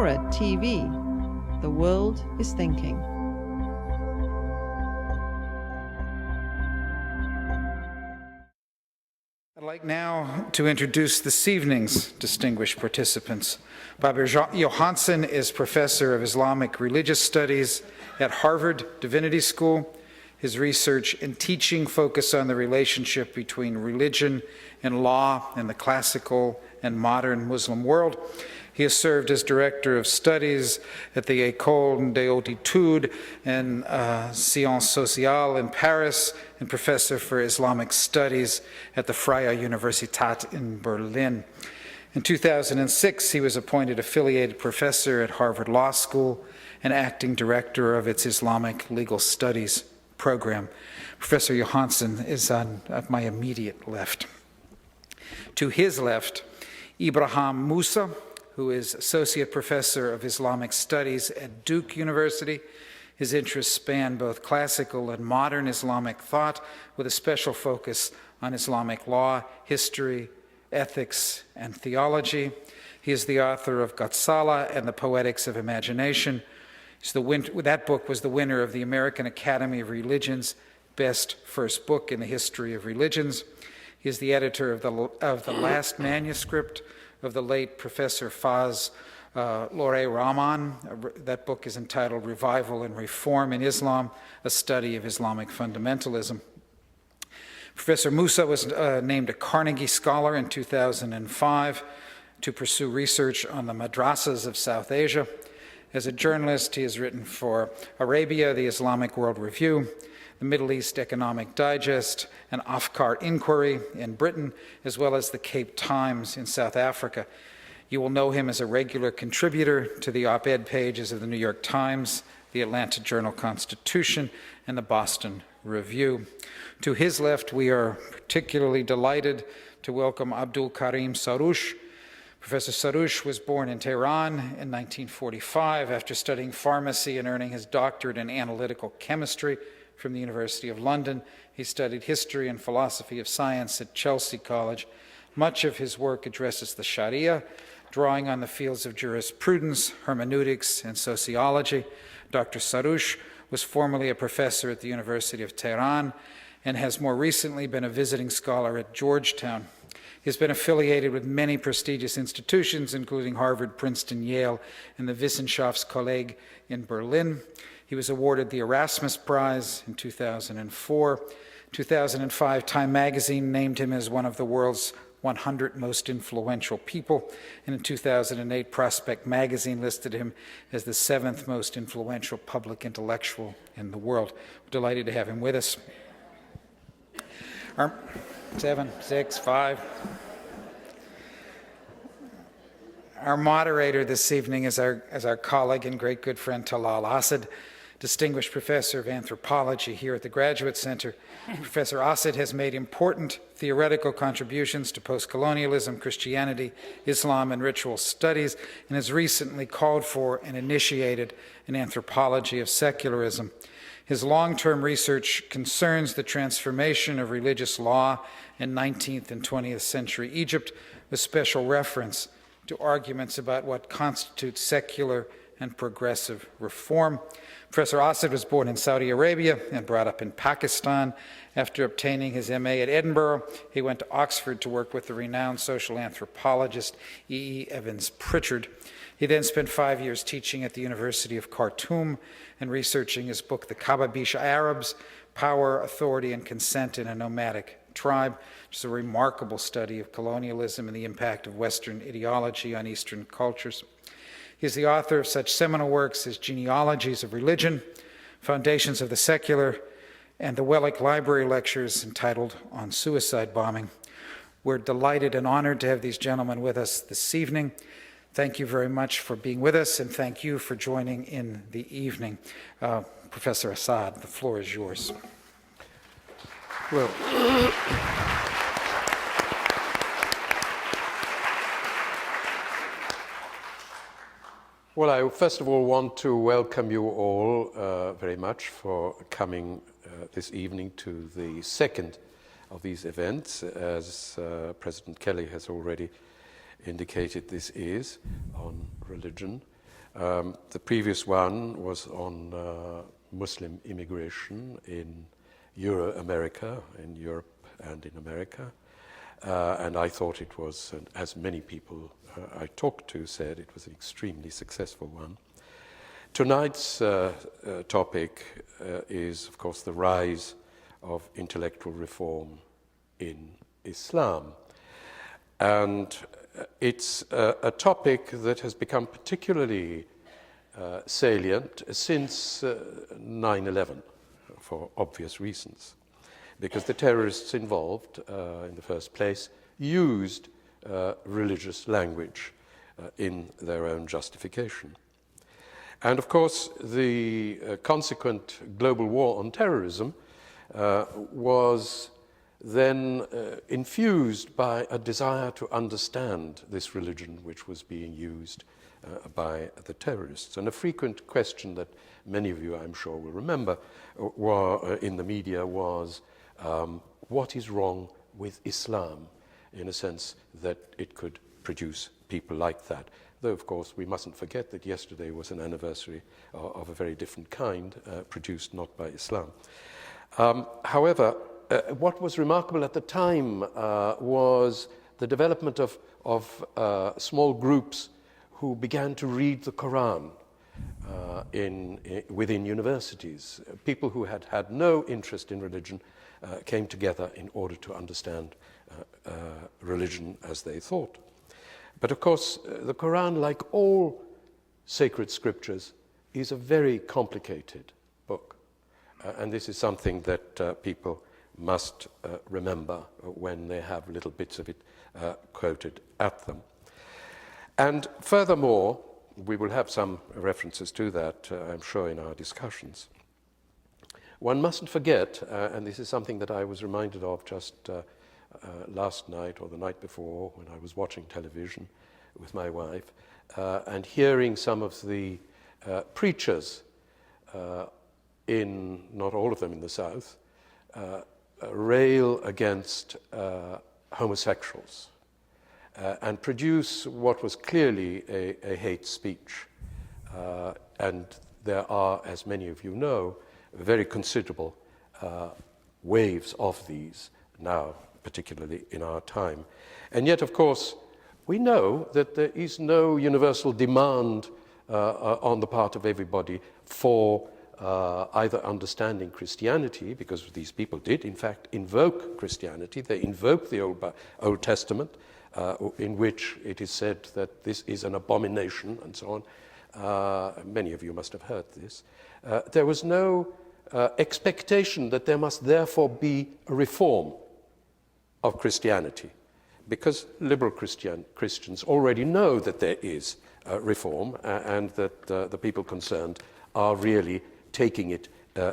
Agora TV. The world is thinking. I'd like now to introduce this evening's distinguished participants. Baber Johansen is Professor of Islamic Religious Studies at Harvard Divinity School. His research and teaching focus on the relationship between religion and law in the classical and modern Muslim world. He has served as Director of Studies at the École des Hautes Études and Sciences Sociales in Paris, and Professor for Islamic Studies at the Freie Universität in Berlin. In 2006, he was appointed Affiliated Professor at Harvard Law School and Acting Director of its Islamic Legal Studies program. Professor Johansen is on my immediate left. To his left, Ibrahim Musa, who is Associate Professor of Islamic Studies at Duke University. His interests span both classical and modern Islamic thought, with a special focus on Islamic law, history, ethics, and theology. He is the author of Ghassala and the Poetics of Imagination. That book was the winner of the American Academy of Religion's Best First Book in the History of Religions. He is the editor of the last manuscript of the late Professor Faz Lore Rahman. That book is entitled Revival and Reform in Islam, a Study of Islamic Fundamentalism. Professor Musa was named a Carnegie Scholar in 2005 to pursue research on the madrasas of South Asia. As a journalist, he has written for Arabia, the Islamic World Review, the Middle East Economic Digest, and Afkar Inquiry in Britain, as well as the Cape Times in South Africa. You will know him as a regular contributor to the op-ed pages of the New York Times, the Atlanta Journal-Constitution, and the Boston Review. To his left, we are particularly delighted to welcome Abdul Karim Saroush. Professor Saroush was born in Tehran in 1945 after studying pharmacy and earning his doctorate in analytical chemistry from the University of London. He studied history and philosophy of science at Chelsea College. Much of his work addresses the Sharia, drawing on the fields of jurisprudence, hermeneutics, and sociology. Dr. Saroush was formerly a professor at the University of Tehran and has more recently been a visiting scholar at Georgetown. He has been affiliated with many prestigious institutions, including Harvard, Princeton, Yale, and the Wissenschaftskolleg in Berlin. He was awarded the Erasmus Prize in 2004. 2005, Time magazine named him as one of the world's 100 most influential people. And in 2008, Prospect magazine listed him as the 7th most influential public intellectual in the world. We're delighted to have him with us. 7, 6, 5. Our moderator this evening is our colleague and great good friend Talal Asad, Distinguished Professor of Anthropology here at the Graduate Center. Professor Asad has made important theoretical contributions to post-colonialism, Christianity, Islam, and ritual studies, and has recently called for and initiated an anthropology of secularism. His long-term research concerns the transformation of religious law in 19th and 20th century Egypt, with special reference to arguments about what constitutes secular and progressive reform. Professor Asad was born in Saudi Arabia and brought up in Pakistan. After obtaining his MA at Edinburgh, he went to Oxford to work with the renowned social anthropologist E. Evans Pritchard. He then spent 5 years teaching at the University of Khartoum and researching his book, The Kababish Arabs, Power, Authority, and Consent in a Nomadic Tribe, which is a remarkable study of colonialism and the impact of Western ideology on Eastern cultures. He is the author of such seminal works as Genealogies of Religion, Foundations of the Secular, and the Wellick Library Lectures entitled On Suicide Bombing. We're delighted and honored to have these gentlemen with us this evening. Thank you very much for being with us, and thank you for joining in the evening. Professor Asad, the floor is yours. Well, I first of all want to welcome you all very much for coming this evening to the second of these events. As President Kelly has already indicated, this is on religion. The previous one was on Muslim immigration in Euro-America, in Europe and in America. And I thought it was, and as many people I talked to said, it was an extremely successful one. Tonight's topic is, of course, the rise of intellectual reform in Islam. And it's a topic that has become particularly salient since 9/11, for obvious reasons, because the terrorists involved, in the first place, used religious language in their own justification. And of course, the consequent global war on terrorism was then infused by a desire to understand this religion which was being used by the terrorists. And a frequent question that many of you, I'm sure, will remember in the media was, what is wrong with Islam, in a sense that it could produce people like that? Though, of course, we mustn't forget that yesterday was an anniversary of a very different kind, produced not by Islam. However, what was remarkable at the time was the development of small groups who began to read the Quran within universities. People who had had no interest in religion came together in order to understand religion as they thought. But of course, the Quran, like all sacred scriptures, is a very complicated book. And this is something that people must remember when they have little bits of it quoted at them. And furthermore, we will have some references to that, I'm sure, in our discussions. One mustn't forget, and this is something that I was reminded of just last night or the night before when I was watching television with my wife and hearing some of the preachers not all of them in the South, rail against homosexuals and produce what was clearly a hate speech. And there are, as many of you know, very considerable waves of these now, particularly in our time. And yet, of course, we know that there is no universal demand on the part of everybody for either understanding Christianity, because these people did, in fact, invoke Christianity. They invoked the Old Testament, in which it is said that this is an abomination, and so on. Many of you must have heard this. There was no expectation that there must therefore be a reform of Christianity, because liberal Christians already know that there is reform and that the people concerned are really taking it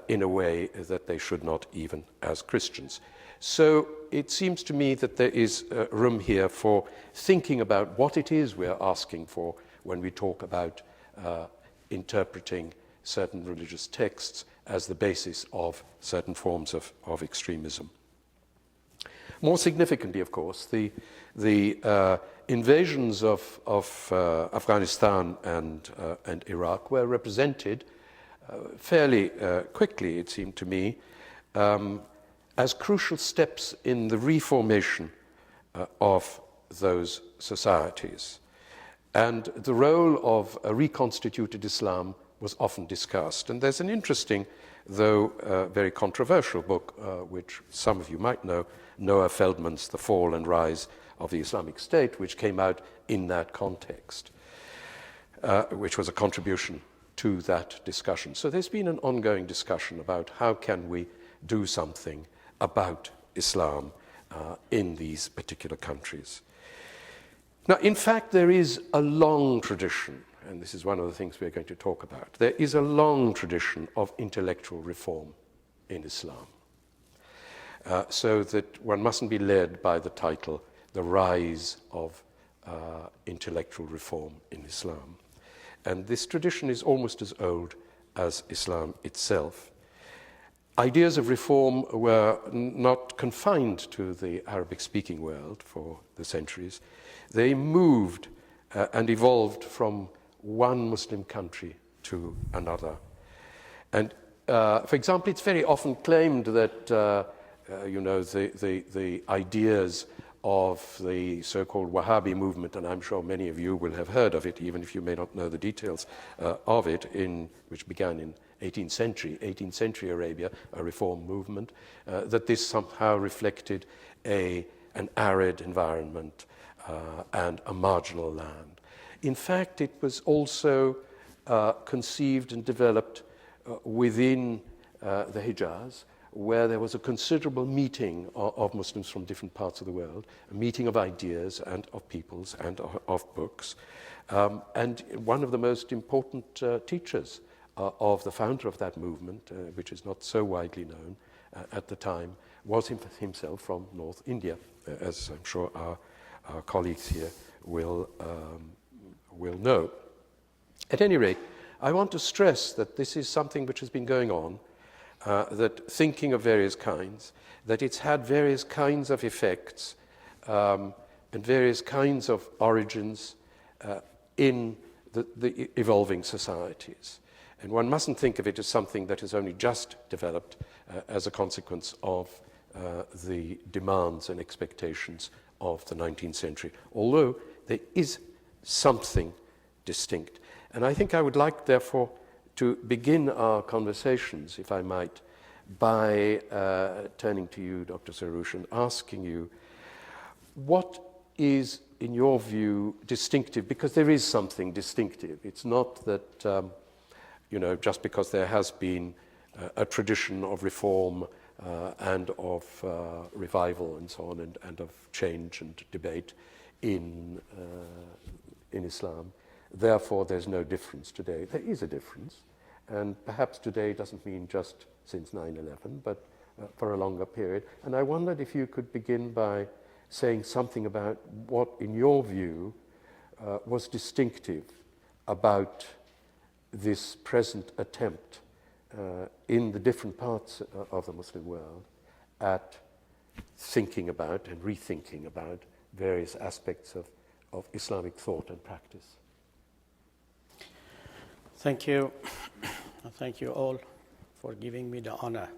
in a way that they should not, even as Christians. So it seems to me that there is room here for thinking about what it is we are asking for when we talk about interpreting certain religious texts as the basis of certain forms of extremism. More significantly, of course, the invasions of Afghanistan and Iraq were represented fairly quickly, it seemed to me, as crucial steps in the reformation of those societies. And the role of a reconstituted Islam was often discussed. And there's an interesting, though very controversial book, which some of you might know, Noah Feldman's The Fall and Rise of the Islamic State, which came out in that context, which was a contribution to that discussion. So there's been an ongoing discussion about how can we do something about Islam in these particular countries. Now, in fact, there is a long tradition, and this is one of the things we're going to talk about. There is a long tradition of intellectual reform in Islam, so that one mustn't be led by the title, The Rise of Intellectual Reform in Islam. And this tradition is almost as old as Islam itself. Ideas of reform were not confined to the Arabic-speaking world for the centuries. They moved and evolved from one Muslim country to another. And for example, it's very often claimed that the ideas of the so-called Wahhabi movement, and I'm sure many of you will have heard of it, even if you may not know the details of it, which began in 18th century Arabia, a reform movement, that this somehow reflected an arid environment and a marginal land. In fact, it was also conceived and developed within the Hijaz, where there was a considerable meeting of Muslims from different parts of the world, a meeting of ideas and of peoples and of books. And one of the most important teachers of the founder of that movement, which is not so widely known at the time, was himself from North India, as I'm sure our colleagues here will know. At any rate, I want to stress that this is something which has been going on, that thinking of various kinds, that it's had various kinds of effects and various kinds of origins in the evolving societies. And one mustn't think of it as something that has only just developed as a consequence of the demands and expectations of the 19th century, although there is something distinct. And I think I would like, therefore, to begin our conversations, if I might, by turning to you, Dr. Sarouche, and asking you, what is, in your view, distinctive? Because there is something distinctive. It's not that, just because there has been a tradition of reform and of revival and so on, and of change and debate in Islam, therefore there's no difference today. There is a difference, and perhaps today doesn't mean just since 9/11, but for a longer period. And I wondered if you could begin by saying something about what, in your view, was distinctive about this present attempt in the different parts of the Muslim world at thinking about and rethinking about various aspects of Islamic thought and practice. Thank you. Thank you all for giving me the honor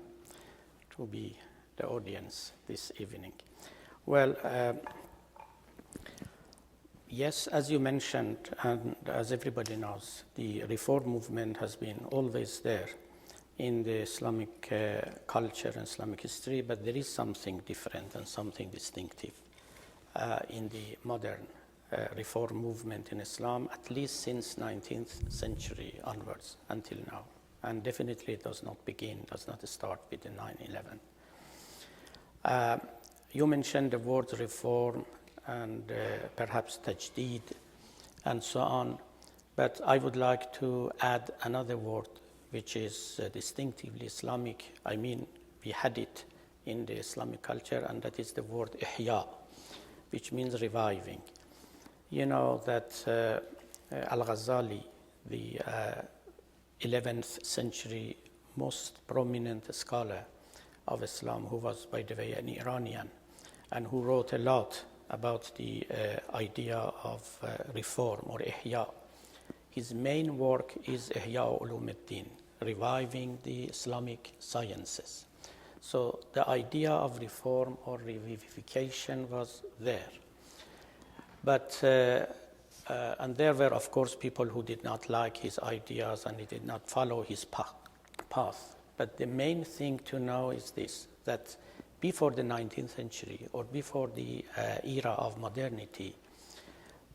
to be the audience this evening. Well, yes, as you mentioned, and as everybody knows, the reform movement has been always there in the Islamic culture and Islamic history, but there is something different and something distinctive in the modern reform movement in Islam, at least since 19th century onwards until now. And definitely it does not start with the 9/11. You mentioned the word reform and perhaps tajdeed and so on, but I would like to add another word which is distinctively Islamic. I mean, we had it in the Islamic culture, and that is the word ihya, which means reviving. You know that Al-Ghazali, the 11th century most prominent scholar of Islam, who was, by the way, an Iranian, and who wrote a lot about the idea of reform or ihya. His main work is Ihya Ulumuddin, reviving the Islamic sciences. So the idea of reform or revivification was there. But, and there were, of course, people who did not like his ideas and he did not follow his path. But the main thing to know is this, that before the 19th century or before the era of modernity,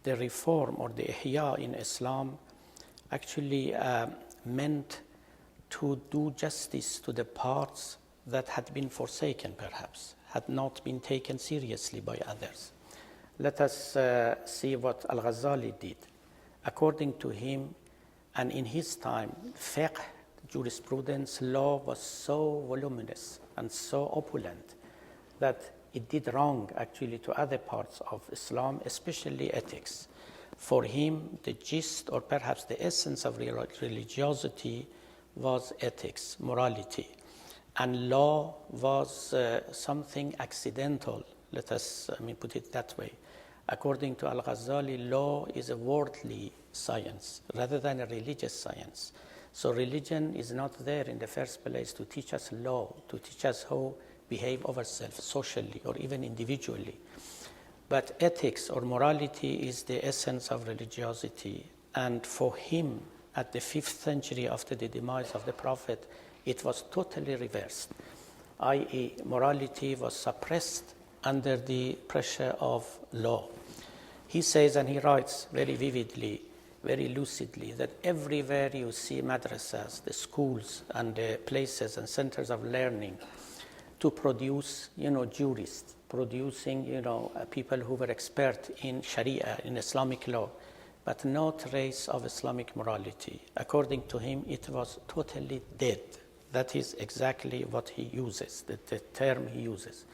the reform or the ihya in Islam actually meant to do justice to the parts that had been forsaken, perhaps, had not been taken seriously by others. Let us see what Al-Ghazali did. According to him, and in his time, fiqh, jurisprudence, law was so voluminous and so opulent that it did wrong actually to other parts of Islam, especially ethics. For him, the gist or perhaps the essence of religiosity was ethics, morality. And law was something accidental, let us put it that way. According to Al-Ghazali, law is a worldly science rather than a religious science. So religion is not there in the first place to teach us law, to teach us how behave ourselves socially or even individually. But ethics or morality is the essence of religiosity. And for him, at the 5th century after the demise of the Prophet, it was totally reversed, i.e. morality was suppressed under the pressure of law. He says, and he writes very vividly, very lucidly, that everywhere you see madrasas, the schools and the places and centers of learning to produce, jurists, producing, people who were expert in Sharia, in Islamic law, but no trace of Islamic morality. According to him, it was totally dead. That is exactly what he uses, the term he uses.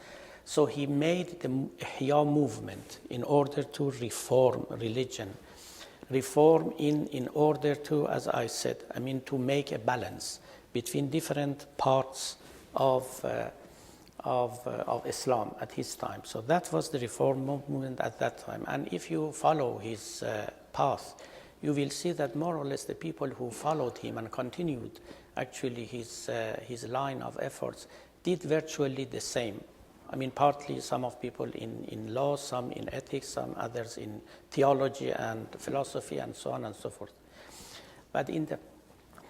So he made the Ihya movement in order to reform religion, reform in order to, as I said, to make a balance between different parts of Islam at his time. So that was the reform movement at that time. And if you follow his path, you will see that more or less the people who followed him and continued actually his line of efforts did virtually the same. Partly some of people in law, some in ethics, some others in theology and philosophy and so on and so forth. But in the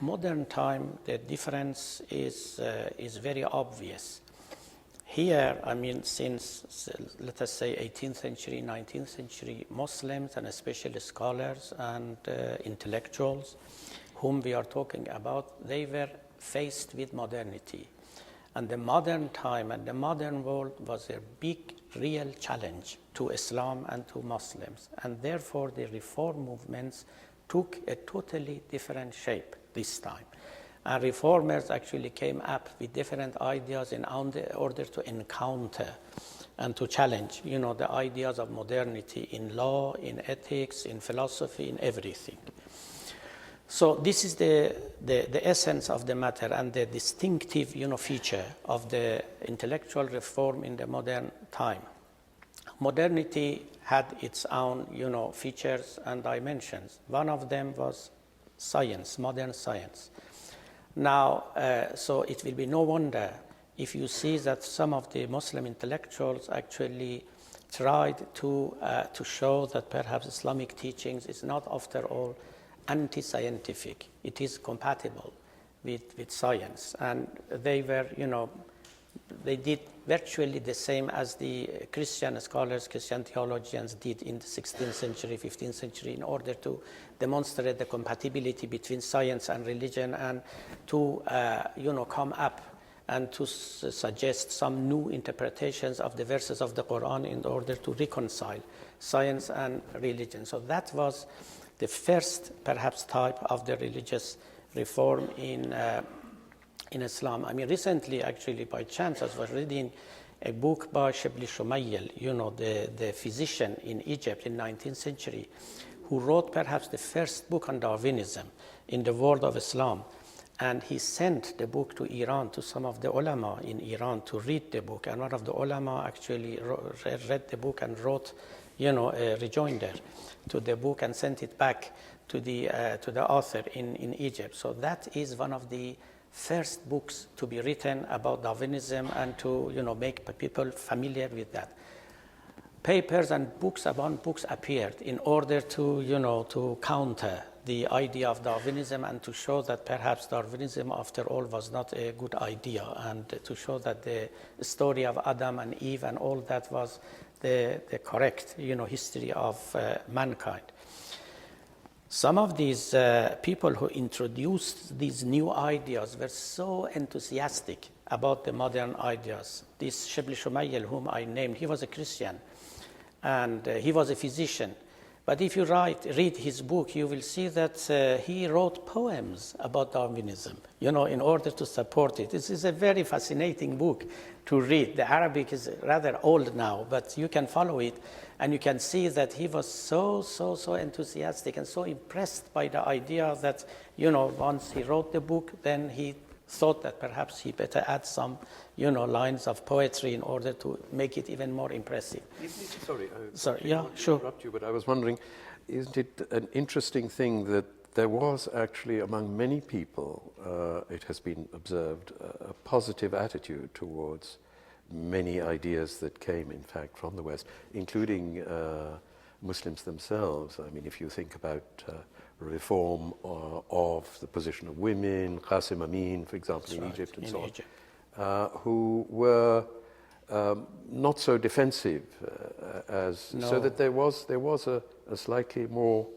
modern time, the difference is very obvious. Here, since, let us say, 18th century, 19th century, Muslims and especially scholars and intellectuals whom we are talking about, they were faced with modernity. And the modern time and the modern world was a big, real challenge to Islam and to Muslims. And therefore, the reform movements took a totally different shape this time. And reformers actually came up with different ideas in order to encounter and to challenge, the ideas of modernity in law, in ethics, in philosophy, in everything. So this is the essence of the matter and the distinctive, feature of the intellectual reform in the modern time. Modernity had its own, features and dimensions. One of them was science, modern science. Now, so it will be no wonder if you see that some of the Muslim intellectuals actually tried to show that perhaps Islamic teachings is not, after all, anti-scientific. It is compatible with science. And they were, they did virtually the same as the Christian scholars, Christian theologians did in the 16th century, 15th century in order to demonstrate the compatibility between science and religion and to, come up and to suggest some new interpretations of the verses of the Quran in order to reconcile science and religion. So that was the first, perhaps, type of the religious reform in Islam. Recently, actually, by chance, I was reading a book by Shibli Shumayl, the physician in Egypt in 19th century, who wrote perhaps the first book on Darwinism in the world of Islam. And he sent the book to Iran, to some of the ulama in Iran to read the book. And one of the ulama actually read the book and wrote, a rejoinder to the book and sent it back to the author in Egypt. So that is one of the first books to be written about Darwinism and to make people familiar with that. Papers and books upon books appeared in order to to counter the idea of Darwinism and to show that perhaps Darwinism after all was not a good idea, and to show that the story of Adam and Eve and all that was the correct history of mankind. Some of these people who introduced these new ideas were so enthusiastic about the modern ideas. This Shibli Shumayl, whom I named, he was a Christian and he was a physician. But if you read his book, you will see that he wrote poems about Darwinism, in order to support it. This is a very fascinating book to read. The Arabic is rather old now, but you can follow it, and you can see that he was so enthusiastic and so impressed by the idea that, once he wrote the book, then he thought that perhaps he better add some, lines of poetry in order to make it even more impressive. Sorry, yeah, sure. Interrupt you, but I was wondering, isn't it an interesting thing that there was actually among many people, it has been observed, a positive attitude towards many ideas that came, in fact, from the West, including Muslims themselves. I mean, if you think about reform of the position of women, Qasim Amin, for example, in Egypt and so on, who were not so defensive so that there was a slightly more.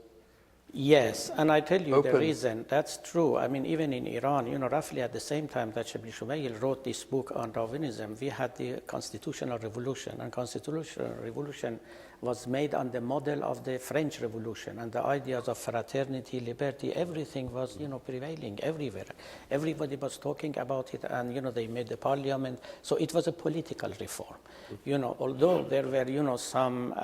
Yes, and I tell you open. The reason, that's true. I mean, even in Iran, roughly at the same time that Ibn Shumayl wrote this book on Darwinism, we had the Constitutional Revolution, and Constitutional Revolution was made on the model of the French Revolution, and the ideas of fraternity, liberty, everything was, prevailing everywhere. Everybody was talking about it, and, they made the parliament. So it was a political reform. Although there were, some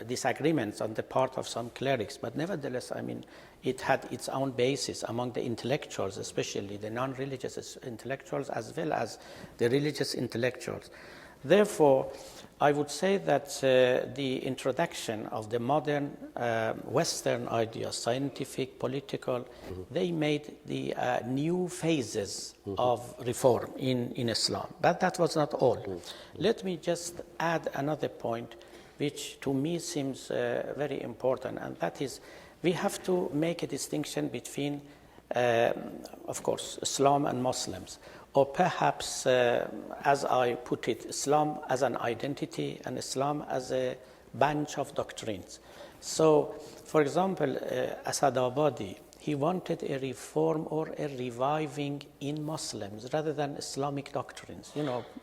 disagreements on the part of some clerics, but nevertheless, I mean, it had its own basis among the intellectuals, especially the non-religious intellectuals as well as the religious intellectuals. Therefore, I would say that the introduction of the modern Western ideas, scientific, political, they made the new phases of reform in Islam. But that was not all. Let me just add another point, which to me seems very important, and that is we have to make a distinction between, of course, Islam and Muslims. Or perhaps, as I put it, Islam as an identity and Islam as a bunch of doctrines. So, for example, Asad Abadi, he wanted a reform or a reviving in Muslims rather than Islamic doctrines.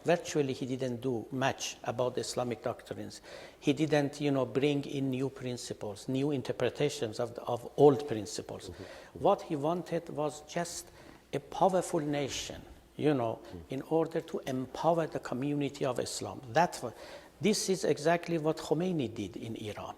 Virtually he didn't do much about the Islamic doctrines. He didn't, bring in new principles, new interpretations of old principles. What he wanted was just a powerful nation, in order to empower the community of Islam. This is exactly what Khomeini did in Iran.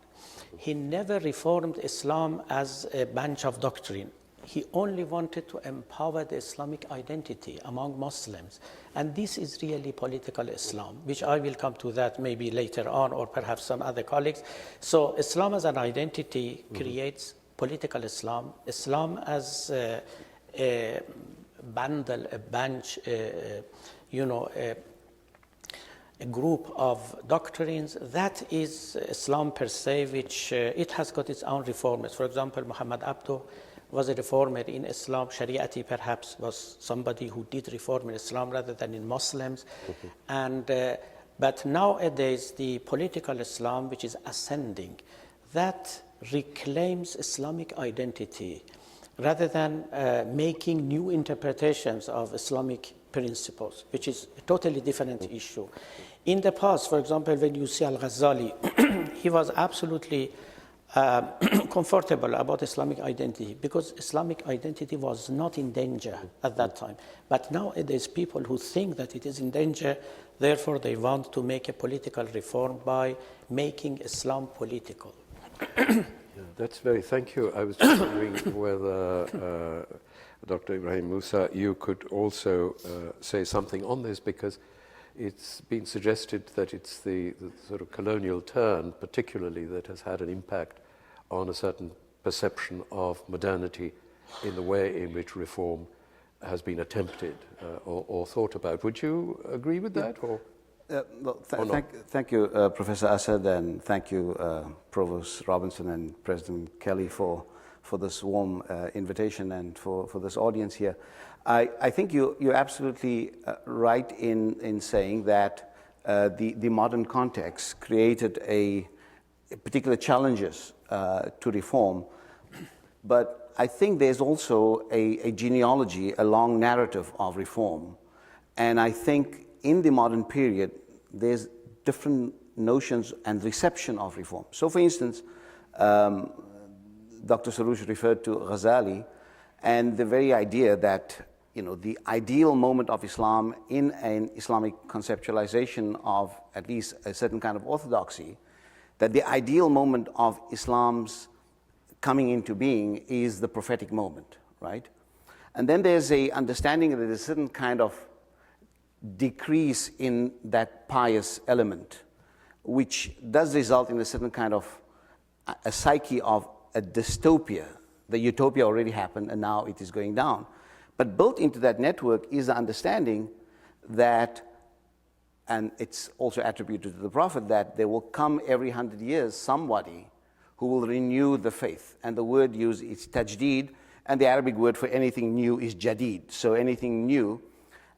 He never reformed Islam as a bunch of doctrine. He only wanted to empower the Islamic identity among Muslims. And this is really political Islam, which I will come to that maybe later on, or perhaps some other colleagues. So Islam as an identity creates political Islam. Islam as a bundle, a bunch, a group of doctrines, that is Islam per se, which it has got its own reformers. For example, Muhammad Abduh was a reformer in Islam. Shariati perhaps was somebody who did reform in Islam rather than in Muslims. And but nowadays, the political Islam, which is ascending, that reclaims Islamic identity rather than making new interpretations of Islamic principles, which is a totally different issue. In the past, for example, when you see Al-Ghazali, he was absolutely comfortable about Islamic identity because Islamic identity was not in danger at that time. But nowadays, people who think that it is in danger, therefore they want to make a political reform by making Islam political. That's thank you. I was just wondering whether, Dr. Ibrahim Musa, you could also say something on this, because it's been suggested that it's the sort of colonial turn, particularly, that has had an impact on a certain perception of modernity in the way in which reform has been attempted or thought about. Would you agree with that? Or? Thank you, Professor Asad, and thank you, Provost Robinson and President Kelly for this warm invitation and for this audience here. I think you're absolutely right in saying that the modern context created a particular challenges to reform, but I think there's also a genealogy, a long narrative of reform, and I think in the modern period, there's different notions and reception of reform. So, for instance, Dr. Saroush referred to Ghazali and the very idea that, the ideal moment of Islam in an Islamic conceptualization of at least a certain kind of orthodoxy, that the ideal moment of Islam's coming into being is the prophetic moment, right? And then there's a understanding that there's a certain kind of decrease in that pious element, which does result in a certain kind of a psyche of a dystopia. The utopia already happened and now it is going down. But built into that network is the understanding that, and it's also attributed to the Prophet, that there will come every 100 years somebody who will renew the faith. And the word used is tajdeed, and the Arabic word for anything new is jadid, so anything new.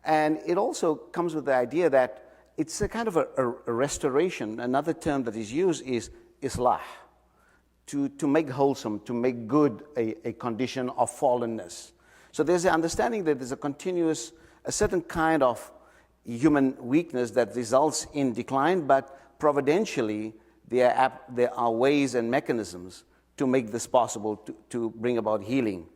And it also comes with the idea that it's a kind of a restoration. Another term that is used is islah, to make wholesome, to make good a condition of fallenness. So there's an understanding that there's a certain kind of human weakness that results in decline, but providentially there are ways and mechanisms to make this possible, to bring about healing.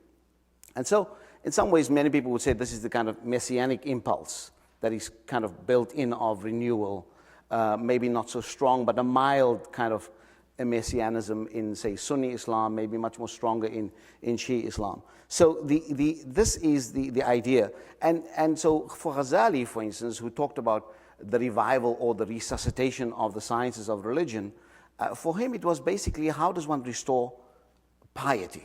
And so in some ways many people would say this is the kind of messianic impulse that is kind of built in of renewal, maybe not so strong, but a mild kind of a messianism in, say, Sunni Islam, maybe much more stronger in Shia Islam. So this is the idea. And so for Ghazali, for instance, who talked about the revival or the resuscitation of the sciences of religion, for him it was basically, how does one restore piety?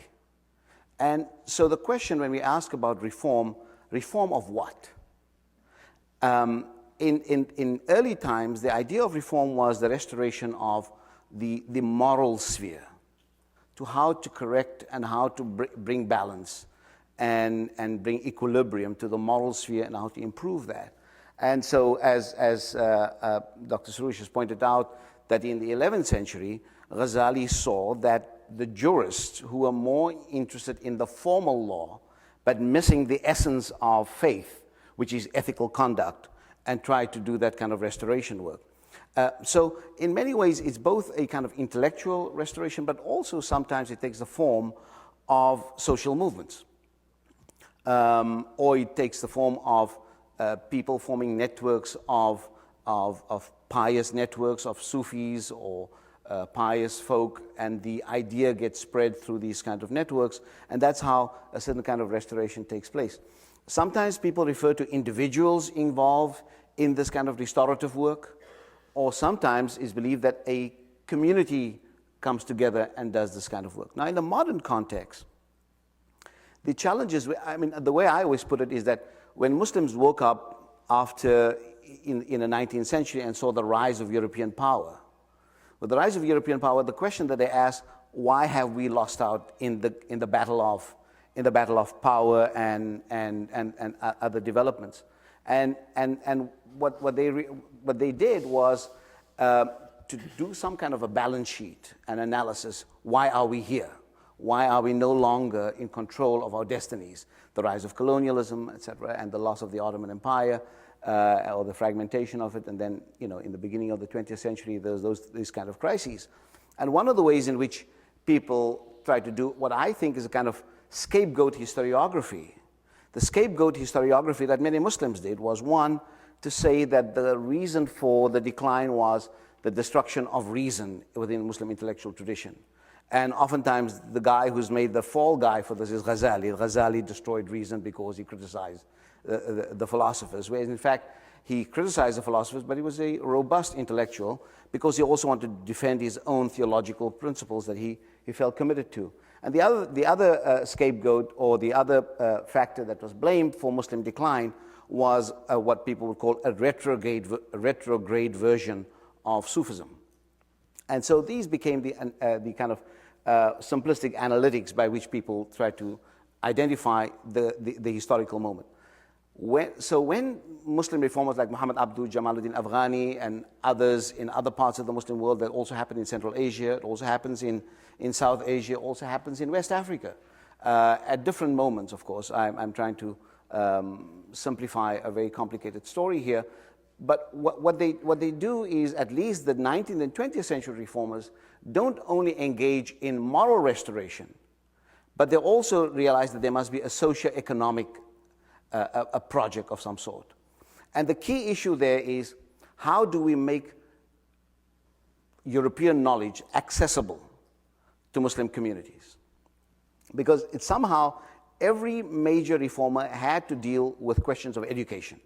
And so the question when we ask about reform of what? In early times, the idea of reform was the restoration of the moral sphere, to how to correct and how to bring balance and bring equilibrium to the moral sphere and how to improve that. And so as Dr. Saroush has pointed out, that in the 11th century, Ghazali saw that the jurists who were more interested in the formal law, but missing the essence of faith, which is ethical conduct, and tried to do that kind of restoration work. So in many ways, it's both a kind of intellectual restoration, but also sometimes it takes the form of social movements. Or it takes the form of people forming networks of pious networks of Sufis or pious folk, and the idea gets spread through these kind of networks, and that's how a certain kind of restoration takes place. Sometimes people refer to individuals involved in this kind of restorative work, or sometimes it's believed that a community comes together and does this kind of work. Now, in the modern context, the challenges, I mean, the way I always put it is that when Muslims woke up after, in the 19th century and saw the rise of European power, with the rise of European power, the question that they asked, why have we lost out in the battle of power and other developments? And what they did was to do some kind of a balance sheet, an analysis. Why are we here? Why are we no longer in control of our destinies? The rise of colonialism, etc., and the loss of the Ottoman Empire, or the fragmentation of it, and then, in the beginning of the 20th century, there's these kind of crises. And one of the ways in which people try to do what I think is a kind of scapegoat historiography, the scapegoat historiography that many Muslims did was, one, to say that the reason for the decline was the destruction of reason within Muslim intellectual tradition. And oftentimes the guy who's made the fall guy for this is Ghazali. Ghazali destroyed reason because he criticized the philosophers, whereas in fact he criticized the philosophers, but he was a robust intellectual because he also wanted to defend his own theological principles that he felt committed to. And the other scapegoat, or the other factor that was blamed for Muslim decline, was what people would call a retrograde version of Sufism. And so these became the kind of simplistic analytics by which people try to identify the historical moment. When Muslim reformers like Muhammad Abdu, Jamaluddin Afghani, and others in other parts of the Muslim world, that also happened in Central Asia, it also happens in South Asia, it also happens in West Africa, at different moments, of course. I'm trying to simplify a very complicated story here. But what they do is, at least the 19th and 20th century reformers don't only engage in moral restoration, but they also realize that there must be a socio-economic a project of some sort. And the key issue there is, how do we make European knowledge accessible to Muslim communities? Because it somehow, every major reformer had to deal with questions of education,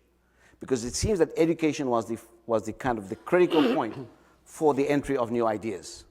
because it seems that education was the kind of the critical point for the entry of new ideas.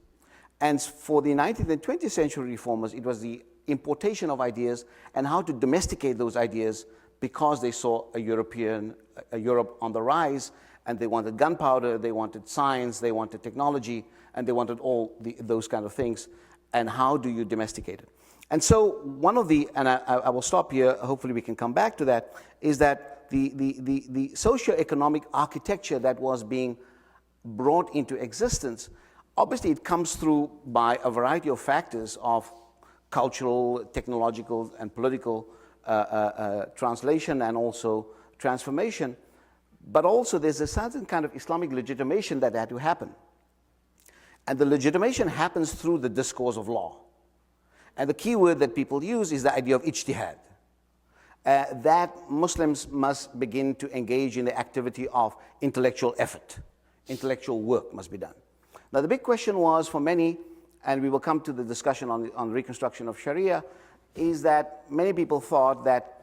And for the 19th and 20th century reformers, it was the importation of ideas and how to domesticate those ideas, because they saw a Europe on the rise, and they wanted gunpowder, they wanted science, they wanted technology, and they wanted all those kind of things. And how do you domesticate it? And so one of the, and I will stop here, hopefully we can come back to that, is that the socio-economic architecture that was being brought into existence, obviously it comes through by a variety of factors of cultural, technological, and political translation and also transformation, but also there's a certain kind of Islamic legitimation that had to happen. And the legitimation happens through the discourse of law. And the key word that people use is the idea of ijtihad. That Muslims must begin to engage in the activity of intellectual effort. Intellectual work must be done. Now the big question was for many, and we will come to the discussion on reconstruction of Sharia, is that many people thought that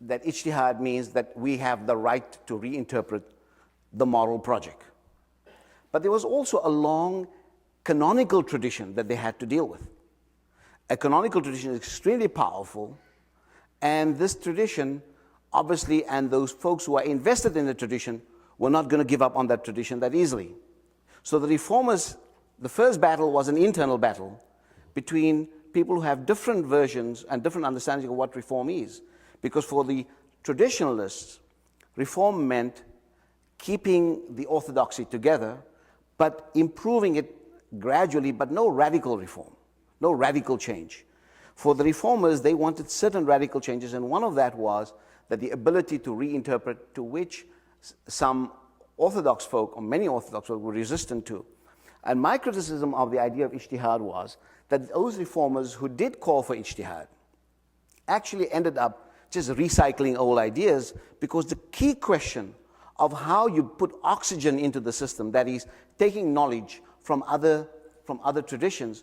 ijtihad means that we have the right to reinterpret the moral project. But there was also a long canonical tradition that they had to deal with. A canonical tradition is extremely powerful, and this tradition, obviously, and those folks who are invested in the tradition were not going to give up on that tradition that easily. So the reformers, the first battle was an internal battle between people who have different versions and different understandings of what reform is. Because for the traditionalists, reform meant keeping the orthodoxy together, but improving it gradually, but no radical reform, no radical change. For the reformers, they wanted certain radical changes, and one of that was that the ability to reinterpret, to which some Orthodox folk, or many Orthodox folk, were resistant to. And my criticism of the idea of ijtihad was that those reformers who did call for ijtihad actually ended up just recycling old ideas, because the key question of how you put oxygen into the system, that is, taking knowledge from other traditions,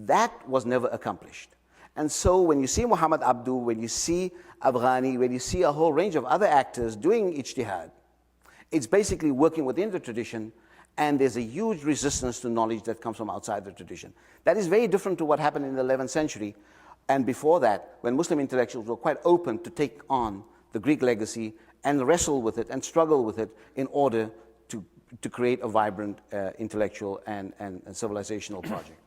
that was never accomplished. And so when you see Muhammad Abdu, when you see Afghani, when you see a whole range of other actors doing ijtihad, it's basically working within the tradition, and there's a huge resistance to knowledge that comes from outside the tradition. That is very different to what happened in the 11th century, and before that, when Muslim intellectuals were quite open to take on the Greek legacy and wrestle with it and struggle with it in order to create a vibrant intellectual and civilizational project.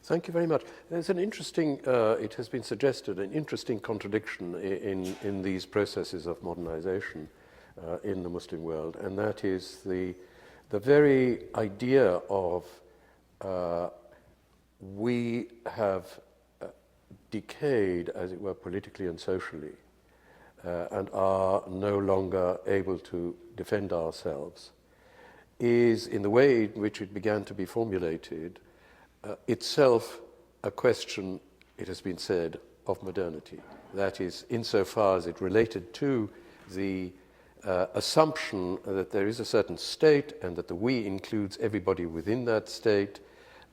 Thank you very much. There's an interesting, it has been suggested, an interesting contradiction in these processes of modernization in the Muslim world, and that is the very idea of we have decayed, as it were, politically and socially, and are no longer able to defend ourselves, is, in the way in which it began to be formulated, itself a question, it has been said, of modernity. That is, insofar as it related to the assumption that there is a certain state and that the we includes everybody within that state,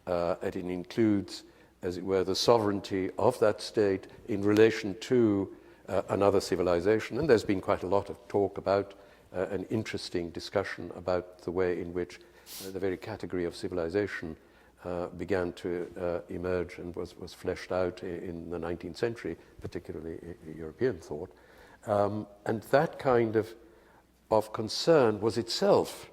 and it includes, as it were, the sovereignty of that state in relation to another civilization. And there's been quite a lot of talk about an interesting discussion about the way in which the very category of civilization began to emerge and was fleshed out in the 19th century, particularly European thought. And that kind of concern was itself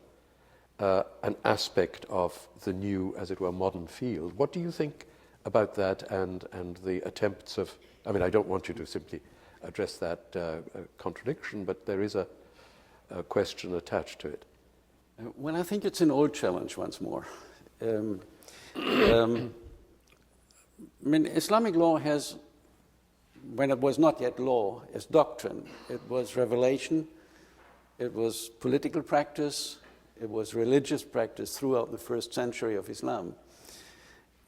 an aspect of the new, as it were, modern field. What do you think about that and the attempts of, I mean, I don't want you to simply address that contradiction, but there is a question attached to it. Well, I think it's an old challenge once more. I mean, Islamic law has, when it was not yet law, as doctrine, it was revelation, it was political practice, it was religious practice throughout the first century of Islam.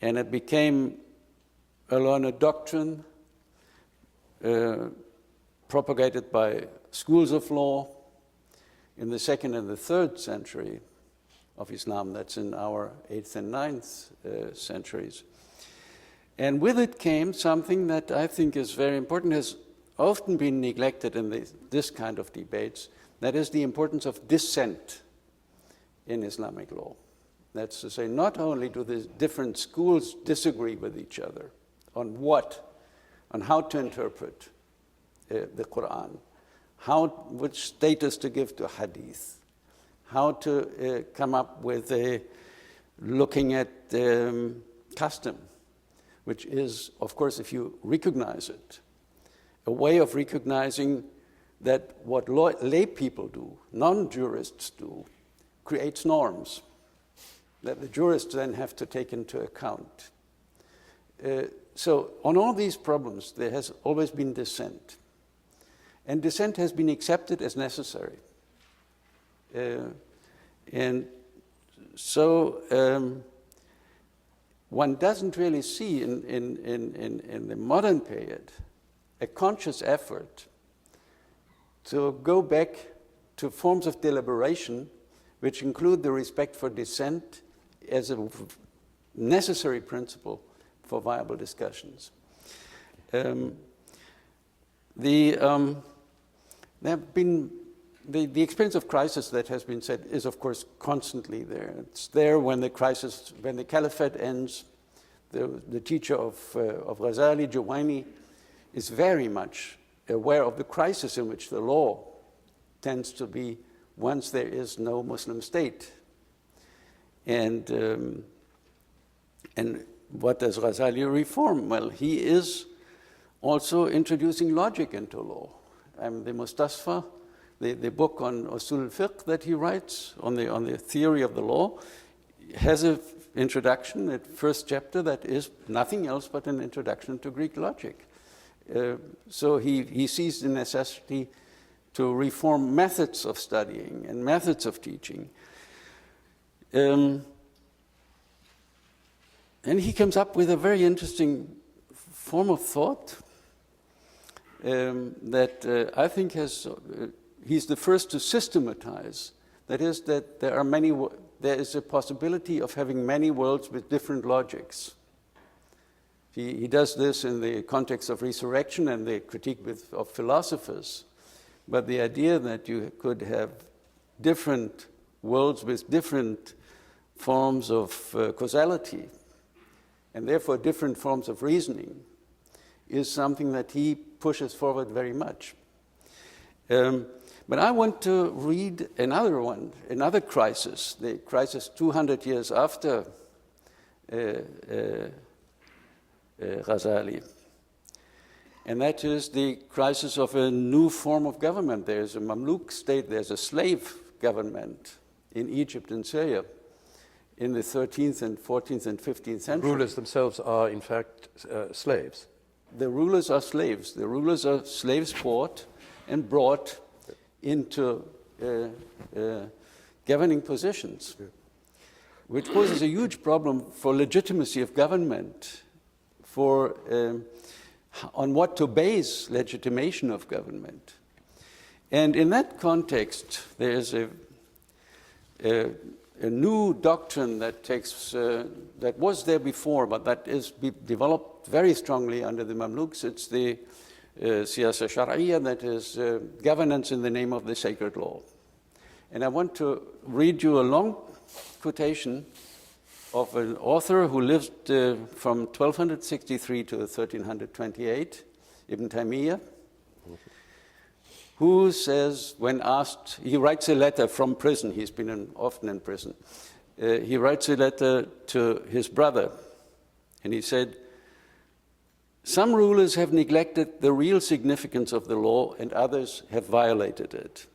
And it became a learned doctrine propagated by schools of law in the 2nd and the 3rd century of Islam. That's in our 8th and 9th centuries. And with it came something that I think is very important, has often been neglected in this kind of debates, that is the importance of dissent in Islamic law. That's to say, not only do the different schools disagree with each other on how to interpret the Quran, which status to give to hadith, how to come up with looking at custom, which is, of course, if you recognize it, a way of recognizing that what lay people do, non-jurists do, creates norms that the jurists then have to take into account. So on all these problems, there has always been dissent. And dissent has been accepted as necessary. And so one doesn't really see in the modern period a conscious effort to go back to forms of deliberation which include the respect for dissent as a necessary principle for viable discussions. The experience of crisis that has been said is, of course, constantly there. It's there when the caliphate ends. The teacher of Ghazali, Juwayni, is very much aware of the crisis in which the law tends to be once there is no Muslim state. And what does Ghazali reform? Well, he is also introducing logic into law. The Mustasfa, the book on Usul al-Fiqh that he writes on the theory of the law, has an introduction, a first chapter that is nothing else but an introduction to Greek logic. So he sees the necessity to reform methods of studying and methods of teaching. And he comes up with a very interesting form of thought that I think he's the first to systematize. That is, that there is a possibility of having many worlds with different logics. He does this in the context of resurrection and the critique of philosophers. But the idea that you could have different worlds with different forms of causality, and therefore different forms of reasoning, is something that he pushes forward very much. But I want to read another crisis, the crisis 200 years after Ghazali. And that is the crisis of a new form of government. There's a Mamluk state, there's a slave government in Egypt and Syria in the 13th and 14th and 15th century. The rulers themselves are, in fact, slaves. The rulers are slaves. The rulers are slaves bought and brought into governing positions, which poses a huge problem for legitimacy of government, for on what to base legitimation of government. And in that context, there is a new doctrine that that was there before, but that is developed very strongly under the Mamluks. It's the siyasa shar'iyya, that is governance in the name of the sacred law. And I want to read you a long quotation of an author who lived from 1263 to 1328, Ibn Taymiyyah, who says, when asked, he writes a letter from prison, he's been often in prison, he writes a letter to his brother, and he said, "Some rulers have neglected the real significance of the law, and others have violated it.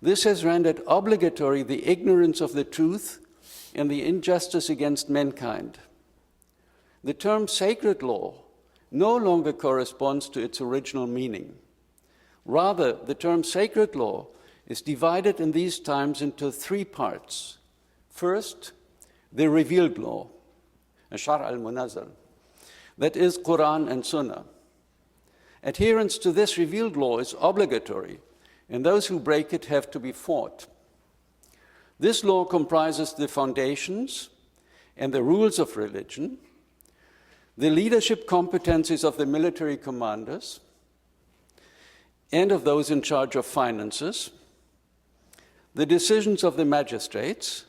This has rendered obligatory the ignorance of the truth and the injustice against mankind. The term sacred law no longer corresponds to its original meaning. Rather, the term sacred law is divided in these times into three parts. First, the revealed law, Shar' al-Munazzal, that is Quran and Sunnah. Adherence to this revealed law is obligatory, and those who break it have to be fought. This law comprises the foundations and the rules of religion, the leadership competencies of the military commanders and of those in charge of finances, the decisions of the magistrates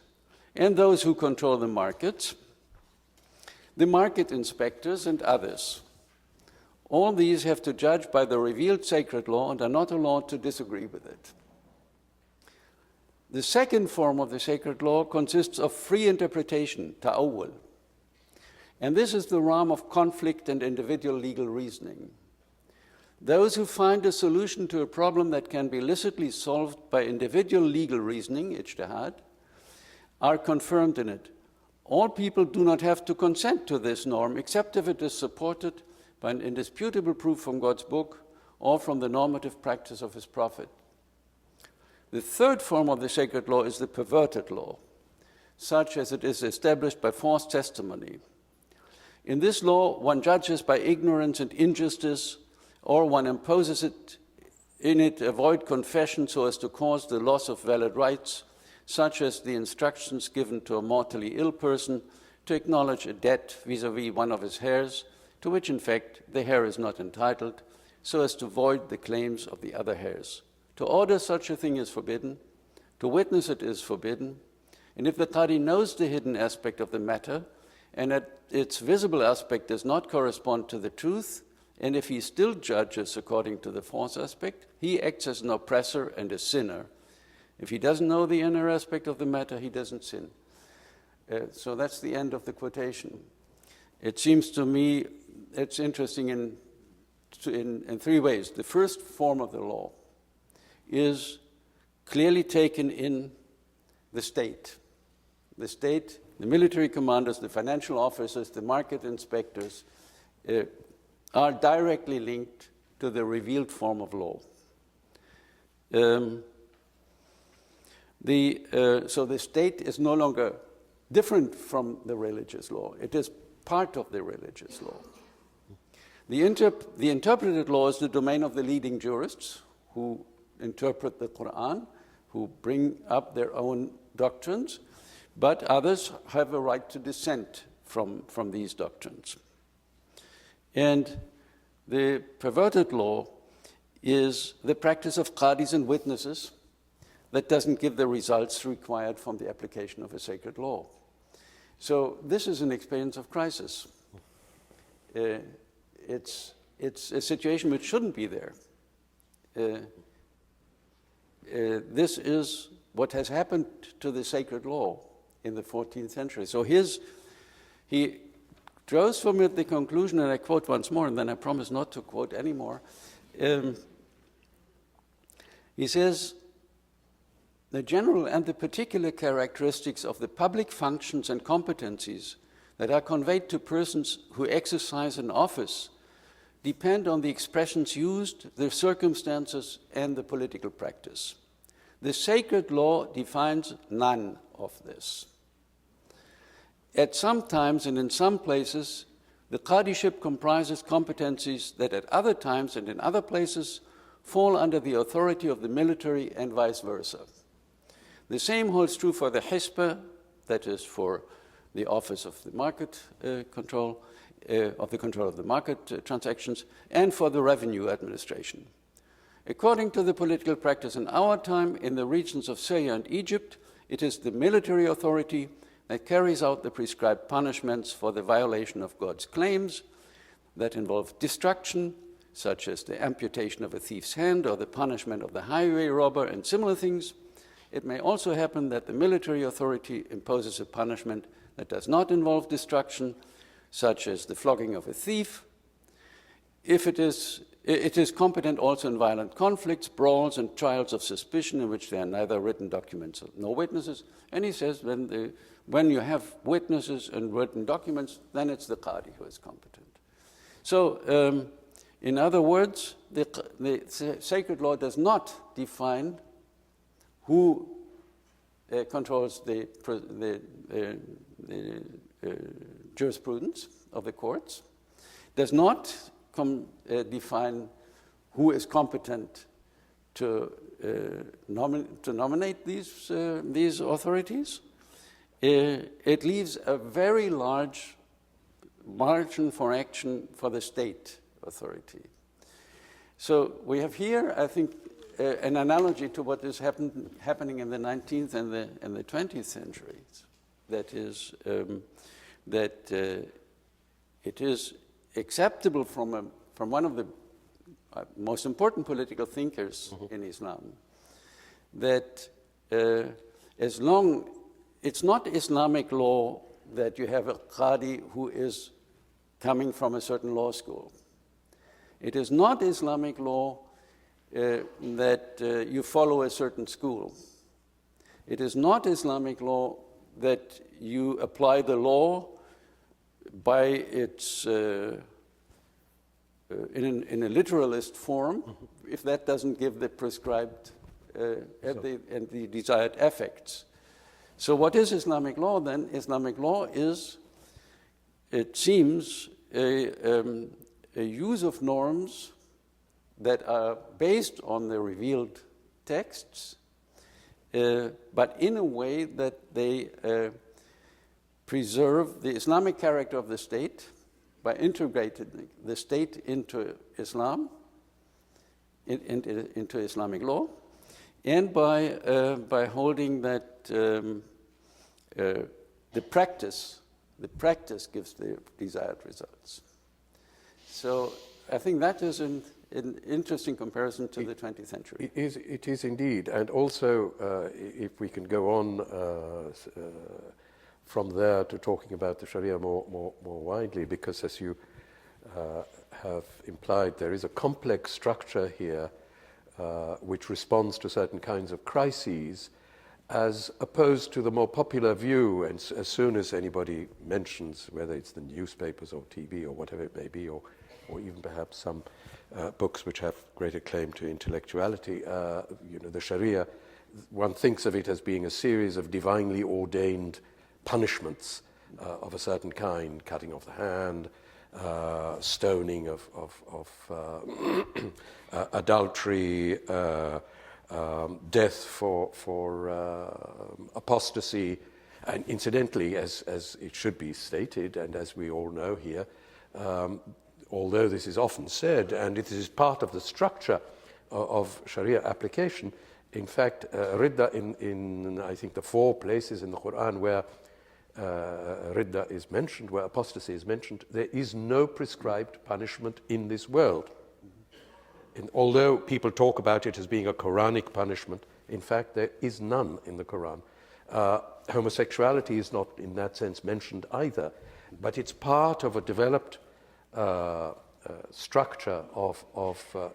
and those who control the markets, the market inspectors and others. All these have to judge by the revealed sacred law and are not allowed to disagree with it. The second form of the sacred law consists of free interpretation, ta'awul. And this is the realm of conflict and individual legal reasoning. Those who find a solution to a problem that can be illicitly solved by individual legal reasoning, ijtihad, are confirmed in it. All people do not have to consent to this norm except if it is supported by an indisputable proof from God's book or from the normative practice of his prophet. The third form of the sacred law is the perverted law, such as it is established by false testimony. In this law, one judges by ignorance and injustice, or one imposes it in it avoid confession so as to cause the loss of valid rights, such as the instructions given to a mortally ill person to acknowledge a debt vis-à-vis one of his heirs, to which in fact the heir is not entitled, so as to void the claims of the other heirs. To order such a thing is forbidden, to witness it is forbidden, and if the qadi knows the hidden aspect of the matter, and that its visible aspect does not correspond to the truth, and if he still judges according to the false aspect, he acts as an oppressor and a sinner. If he doesn't know the inner aspect of the matter, he doesn't sin. So that's the end of the quotation. It seems to me it's interesting in three ways. The first form of the law is clearly taken in the state. The state, the military commanders, the financial officers, the market inspectors are directly linked to the revealed form of law. So the state is no longer different from the religious law. It is part of the religious law. The interpreted law is the domain of the leading jurists who interpret the Quran, who bring up their own doctrines, but others have a right to dissent from these doctrines. And the perverted law is the practice of qadis and witnesses that doesn't give the results required from the application of a sacred law. So this is an experience of crisis. It's a situation which shouldn't be there. This is what has happened to the sacred law in the 14th century. So he draws from it the conclusion, and I quote once more, and then I promise not to quote anymore. He says, the general and the particular characteristics of the public functions and competencies that are conveyed to persons who exercise an office depend on the expressions used, the circumstances, and the political practice. The sacred law defines none of this. At some times and in some places, the qadiship comprises competencies that at other times and in other places fall under the authority of the military and vice versa. The same holds true for the hisba, that is for the office of the market control of the market transactions, and for the revenue administration. According to the political practice in our time, in the regions of Syria and Egypt, it is the military authority that carries out the prescribed punishments for the violation of God's claims that involve destruction, such as the amputation of a thief's hand or the punishment of the highway robber and similar things. It may also happen that the military authority imposes a punishment that does not involve destruction, such as the flogging of a thief. If it is competent also in violent conflicts, brawls, and trials of suspicion in which there are neither written documents nor witnesses. And he says when you have witnesses and written documents, then it's the qadi who is competent. So, in other words, the sacred law does not define who controls the jurisprudence of the courts, does not define who is competent to nominate these authorities. It leaves a very large margin for action for the state authority. So we have here, I think, an analogy to what is happening in the 19th and the 20th centuries. That is, that it is acceptable from one of the most important political thinkers in Islam that as long, it's not Islamic law that you have a qadi who is coming from a certain law school. It is not Islamic law that you follow a certain school. It is not Islamic law that you apply the law by its in a literalist form, if that doesn't give the prescribed and the desired effects. So what is Islamic law then? Islamic law is, it seems, a use of norms that are based on the revealed texts, but in a way that they preserve the Islamic character of the state by integrating the state into Islam, into Islamic law, and by holding that the practice gives the desired results. So I think that is an interesting comparison to the 20th century. It is indeed, and also if we can go on from there to talking about the Sharia more widely, because as you have implied, there is a complex structure here which responds to certain kinds of crises, as opposed to the more popular view, and as soon as anybody mentions, whether it's the newspapers or TV or whatever it may be, or even perhaps some books which have greater claim to intellectuality, the Sharia, one thinks of it as being a series of divinely ordained punishments of a certain kind, cutting off the hand, stoning of adultery, death for apostasy, and incidentally, as it should be stated, and as we all know here, although this is often said, and it is part of the structure of Sharia application, in fact, Ridda in I think the 4 places in the Quran where Ridda is mentioned, where apostasy is mentioned, there is no prescribed punishment in this world. And although people talk about it as being a Quranic punishment, in fact, there is none in the Quran. Homosexuality is not in that sense mentioned either, but it's part of a developed structure of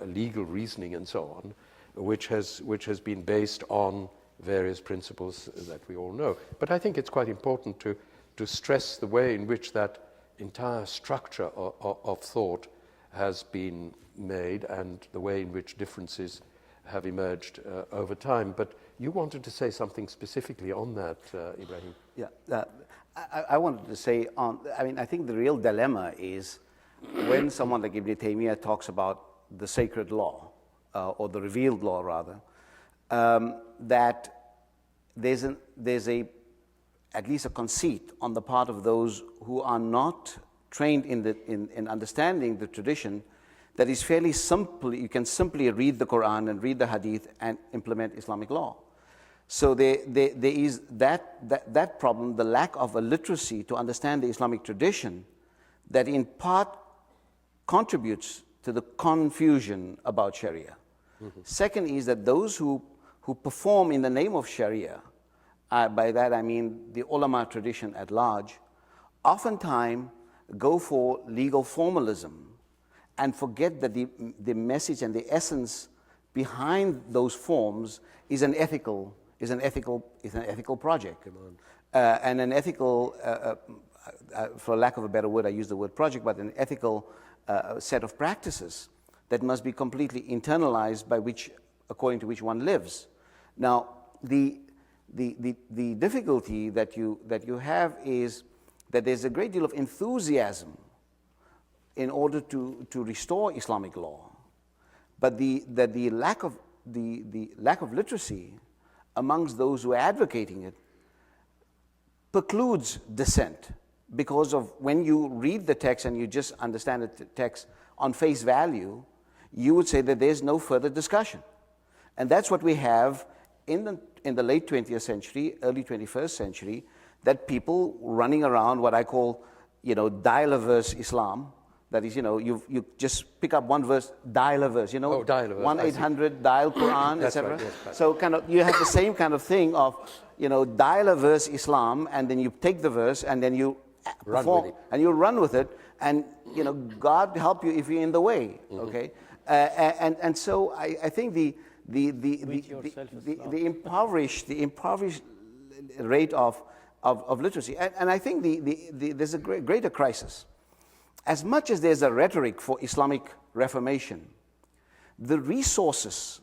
legal reasoning and so on, which has been based on various principles that we all know. But I think it's quite important to stress the way in which that entire structure of thought has been made and the way in which differences have emerged over time. But you wanted to say something specifically on that, Ibrahim. Yeah, I wanted to say I think the real dilemma is when someone like Ibn Taymiyyah talks about the sacred law, or the revealed law rather, that there's at least a conceit on the part of those who are not trained in understanding the tradition that is fairly simple. You can simply read the Quran and read the Hadith and implement Islamic law. So there is that problem, the lack of a literacy to understand the Islamic tradition, that in part contributes to the confusion about Sharia. Mm-hmm. Second is that those who perform in the name of Sharia, by that I mean the ulama tradition at large, oftentimes go for legal formalism and forget that the message and the essence behind those forms is an ethical project, and an ethical, for lack of a better word, I use the word project, but an ethical set of practices that must be completely internalized according to which one lives. Now, the difficulty that you have is that there's a great deal of enthusiasm in order to restore Islamic law, but the lack of literacy amongst those who are advocating it precludes dissent because of when you read the text and you just understand the text on face value, you would say that there's no further discussion. And that's what we have in the late 20th century, early 21st century, that people running around what I call, dial-a-verse Islam. That is, you just pick up one verse, dial a verse, dial a verse, 1-800 dial Quran, That's etc. right, yes, So kind of you have the same kind of thing of, dial a verse Islam, and then you take the verse and then you perform, and you run with it, and God help you if you're in the way, okay? And so I think the impoverished rate of literacy, and I think there's a greater crisis. As much as there's a rhetoric for Islamic reformation, the resources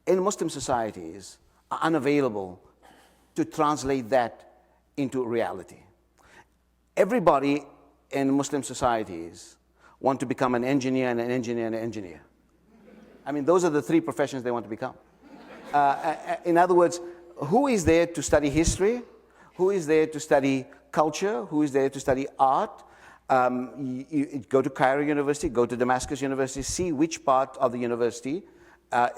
in Muslim societies are unavailable to translate that into reality. Everybody in Muslim societies want to become an engineer and an engineer and an engineer. I mean, those are the three professions they want to become. In other words, who is there to study history? Who is there to study culture? Who is there to study art? You go to Cairo University, go to Damascus University, see which part of the university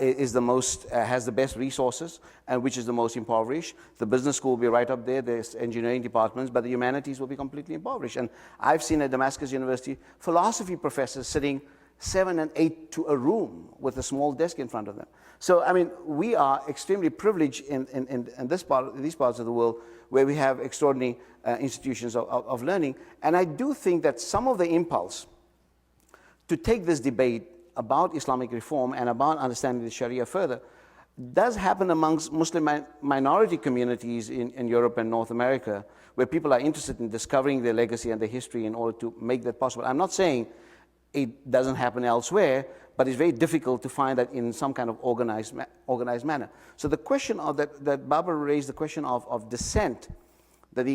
is the most, has the best resources and which is the most impoverished. The business school will be right up there, there's engineering departments, but the humanities will be completely impoverished. And I've seen at Damascus University philosophy professors sitting 7 and 8 to a room with a small desk in front of them. So, I mean, we are extremely privileged in these parts of the world where we have extraordinary institutions of learning. And I do think that some of the impulse to take this debate about Islamic reform and about understanding the Sharia further does happen amongst Muslim minority communities in Europe and North America, where people are interested in discovering their legacy and their history in order to make that possible. I'm not saying it doesn't happen elsewhere, but it's very difficult to find that in some kind of organized manner. So the question of that Barbara raised, the question of dissent, that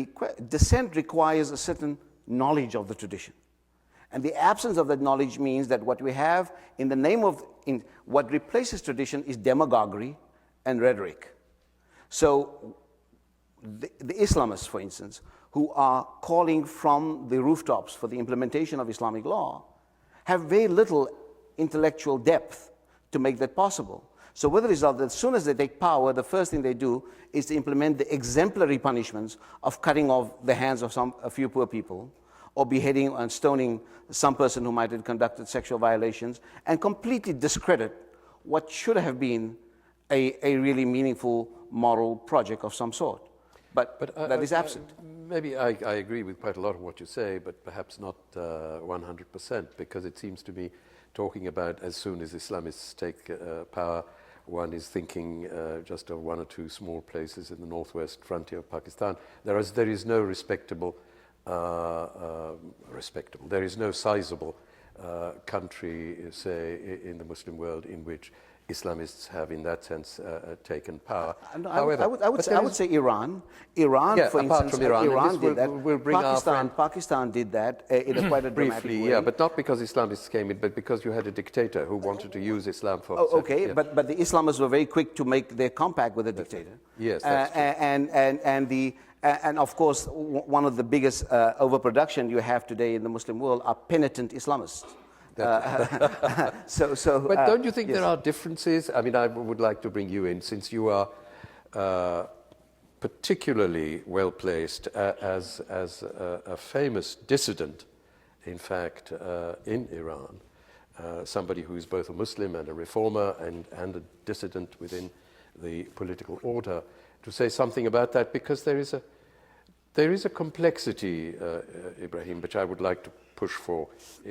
dissent requires a certain knowledge of the tradition. And the absence of that knowledge means that what we have in the name of, what replaces tradition is demagoguery and rhetoric. So the Islamists, for instance, who are calling from the rooftops for the implementation of Islamic law, have very little intellectual depth to make that possible. So with the result that as soon as they take power, the first thing they do is to implement the exemplary punishments of cutting off the hands of a few poor people, or beheading and stoning some person who might have conducted sexual violations, and completely discredit what should have been a really meaningful moral project of some sort. But that is absent. Maybe I agree with quite a lot of what you say, but perhaps not 100%, because it seems to me talking about as soon as Islamists take power, one is thinking just of one or two small places in the northwest frontier of Pakistan. There is no there is no sizable country, say, in the Muslim world in which Islamists have, in that sense, taken power. However, I would say Iran. Iran, yeah, for instance, from Iran did that. We'll bring Pakistan did that in a quite a dramatic briefly, way. yeah, but not because Islamists came in, but because you had a dictator who wanted to use Islam for. Oh, okay, yeah. but the Islamists were very quick to make their compact with the dictator. Yes, that's true. And of course, one of the biggest overproduction you have today in the Muslim world are penitent Islamists. But don't you think there are differences? I mean, I would like to bring you in, since you are particularly well placed as a famous dissident, in fact, in Iran, somebody who is both a Muslim and a reformer and a dissident within the political order, to say something about that, because there is a complexity, Ibrahim, which I would like to push for,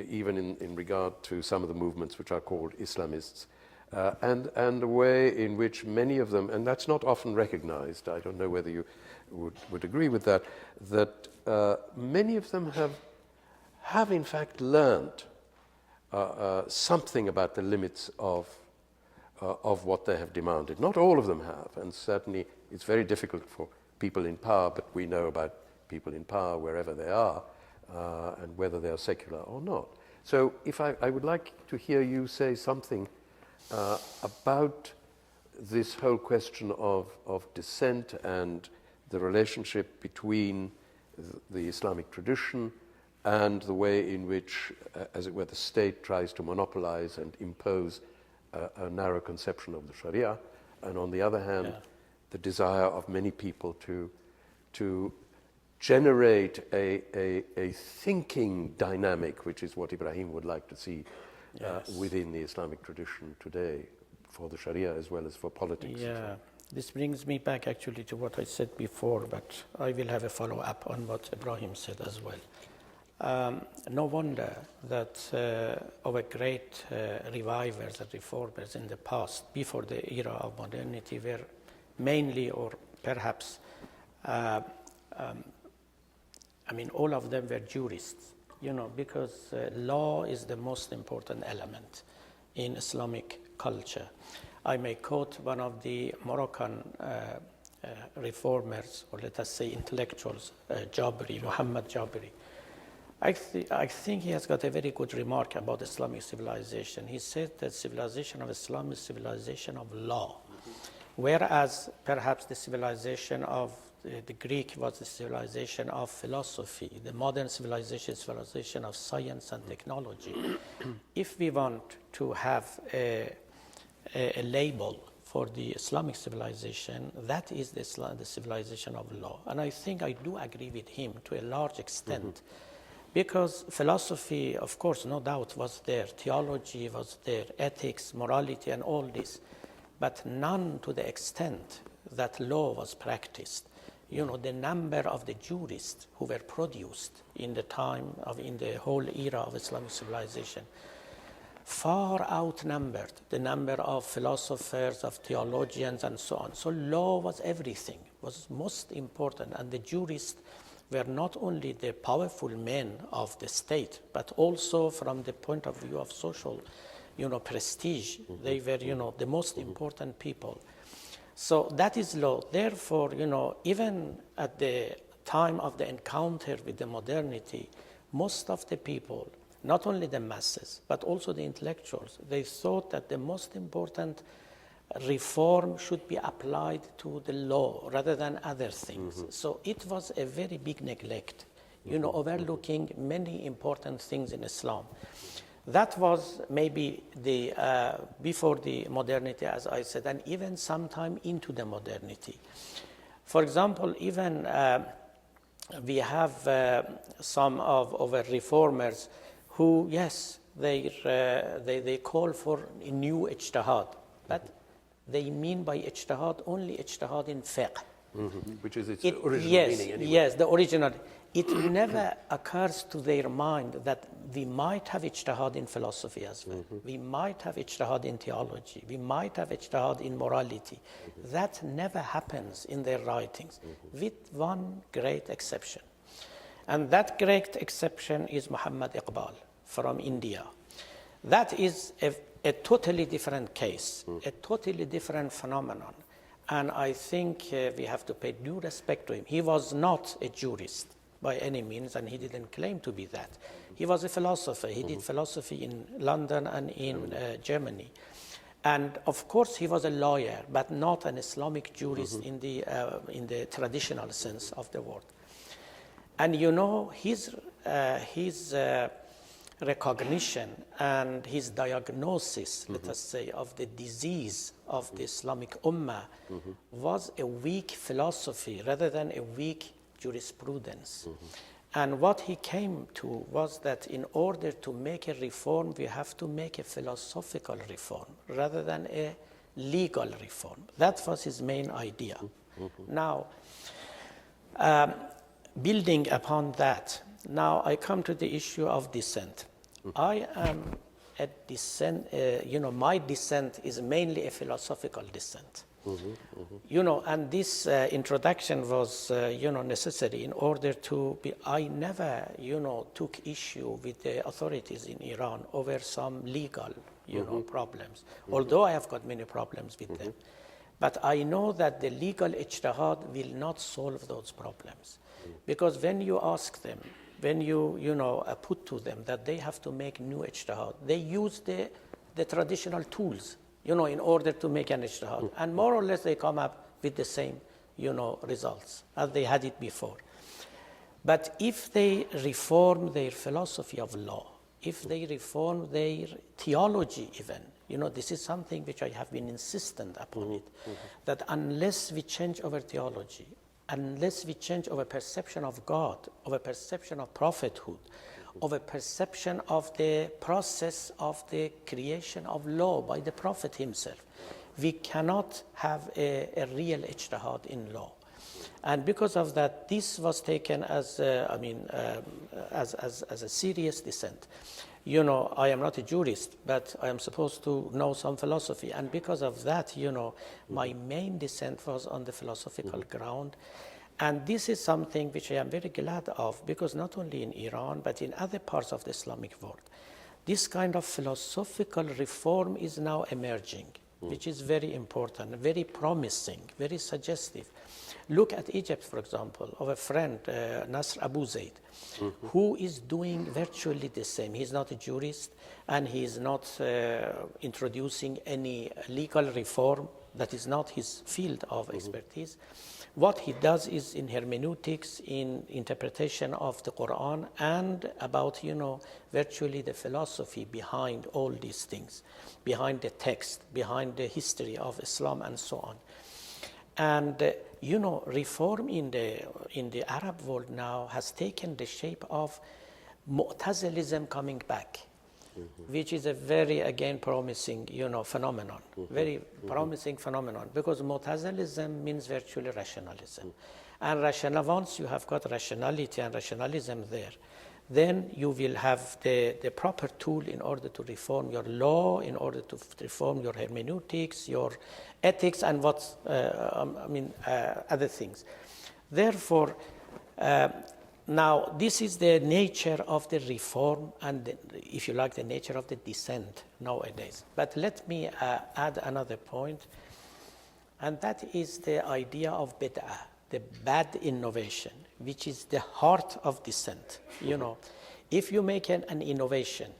even in regard to some of the movements which are called Islamists, and the way in which many of them, and that's not often recognized, I don't know whether you would agree with that, that many of them have in fact learned something about the limits of what they have demanded. Not all of them have, and certainly it's very difficult for people in power, but we know about people in power wherever they are, and whether they are secular or not. So if I would like to hear you say something about this whole question of dissent and the relationship between the Islamic tradition and the way in which, as it were, the state tries to monopolize and impose a narrow conception of the Sharia, and on the other hand, the desire of many people to generate a thinking dynamic, which is what Ibrahim would like to see within the Islamic tradition today, for the Sharia as well as for politics. Yeah, this brings me back actually to what I said before, but I will have a follow-up on what Ibrahim said as well. No wonder that our great revivers and reformers in the past, before the era of modernity, were mainly, or perhaps, all of them were jurists, because law is the most important element in Islamic culture. I may quote one of the Moroccan reformers, or let us say intellectuals, Jabri, Muhammad Jabri. I think he has got a very good remark about Islamic civilization. He said that civilization of Islam is civilization of law, whereas perhaps the civilization of the Greek was the civilization of philosophy. The modern civilization is civilization of science and technology. If we want to have a label for the Islamic civilization, that is the civilization of law. And I think I do agree with him to a large extent. Because philosophy, of course, no doubt was there, theology was there, ethics, morality, and all this, but none to the extent that law was practiced. The number of the jurists who were produced in the whole era of Islamic civilization far outnumbered the number of philosophers, of theologians, and so on. So law was everything, was most important, and the jurists were not only the powerful men of the state, but also from the point of view of social, prestige. They were, the most important people. So that is law. Therefore, even at the time of the encounter with the modernity, most of the people, not only the masses, but also the intellectuals, they thought that the most important reform should be applied to the law rather than other things. So it was a very big neglect, overlooking many important things in Islam. That was maybe before the modernity, as I said, and even sometime into the modernity. For example, even we have some of our reformers who, yes, they call for a new ijtihad, but they mean by ijtihad only ijtihad in fiqh. Which is its original meaning anyway. Yes, the original. It never occurs to their mind that we might have ijtihad in philosophy as well. We might have ijtihad in theology. We might have ijtihad in morality. That never happens in their writings, with one great exception. And that great exception is Muhammad Iqbal from India. That is a totally different case, a totally different phenomenon. And I think we have to pay due respect to him. He was not a jurist by any means, and he didn't claim to be that. He was a philosopher. He did philosophy in London and in Germany. And of course, he was a lawyer, but not an Islamic jurist in the traditional sense of the word. And his recognition and his diagnosis, let us say, of the disease of the Islamic Ummah was a weak philosophy rather than a weak jurisprudence. And what he came to was that in order to make a reform, we have to make a philosophical reform rather than a legal reform. That was his main idea. Now, building upon that, now I come to the issue of dissent. I am a dissent, my dissent is mainly a philosophical dissent. And this introduction was, necessary in order to be, I never, took issue with the authorities in Iran over some legal, problems, although I have got many problems with them. But I know that the legal ijtihad will not solve those problems. Because when you ask them, when you put to them that they have to make new ijtihad, they use the traditional tools, in order to make an ijtihad. And more or less they come up with the same, results as they had it before. But if they reform their philosophy of law, if they reform their theology even, you know, this is something which I have been insistent upon it, that unless we change our theology, unless we change our perception of God, our perception of prophethood, our perception of the process of the creation of law by the prophet himself, we cannot have a real ijtihad in law. And because of that, this was taken as, as a serious dissent. You know, I am not a jurist, but I am supposed to know some philosophy. And because of that, you know, my main dissent was on the philosophical ground. And this is something which I am very glad of, because not only in Iran, but in other parts of the Islamic world, this kind of philosophical reform is now emerging, which is very important, very promising, very suggestive. Look at Egypt, for example, of a friend, Nasr Abu Zaid, who is doing virtually the same. He's not a jurist, and he is not introducing any legal reform. That is not his field of expertise. What he does is in hermeneutics, in interpretation of the Quran, and about, you know, virtually the philosophy behind all these things, behind the text, behind the history of Islam, and so on. And you know, reform in the Arab world now has taken the shape of Mu'tazilism coming back, which is a very, again, promising, you know, phenomenon, very promising phenomenon, because Mu'tazilism means virtually rationalism. And once you have got rationality and rationalism there, then you will have the proper tool in order to reform your law, in order to reform your hermeneutics, your ethics, and other things. Therefore, now this is the nature of the reform and, if you like, the nature of the dissent nowadays. But let me add another point, and that is the idea of bid'ah, the bad innovation, which is the heart of dissent. You know, if you make an innovation,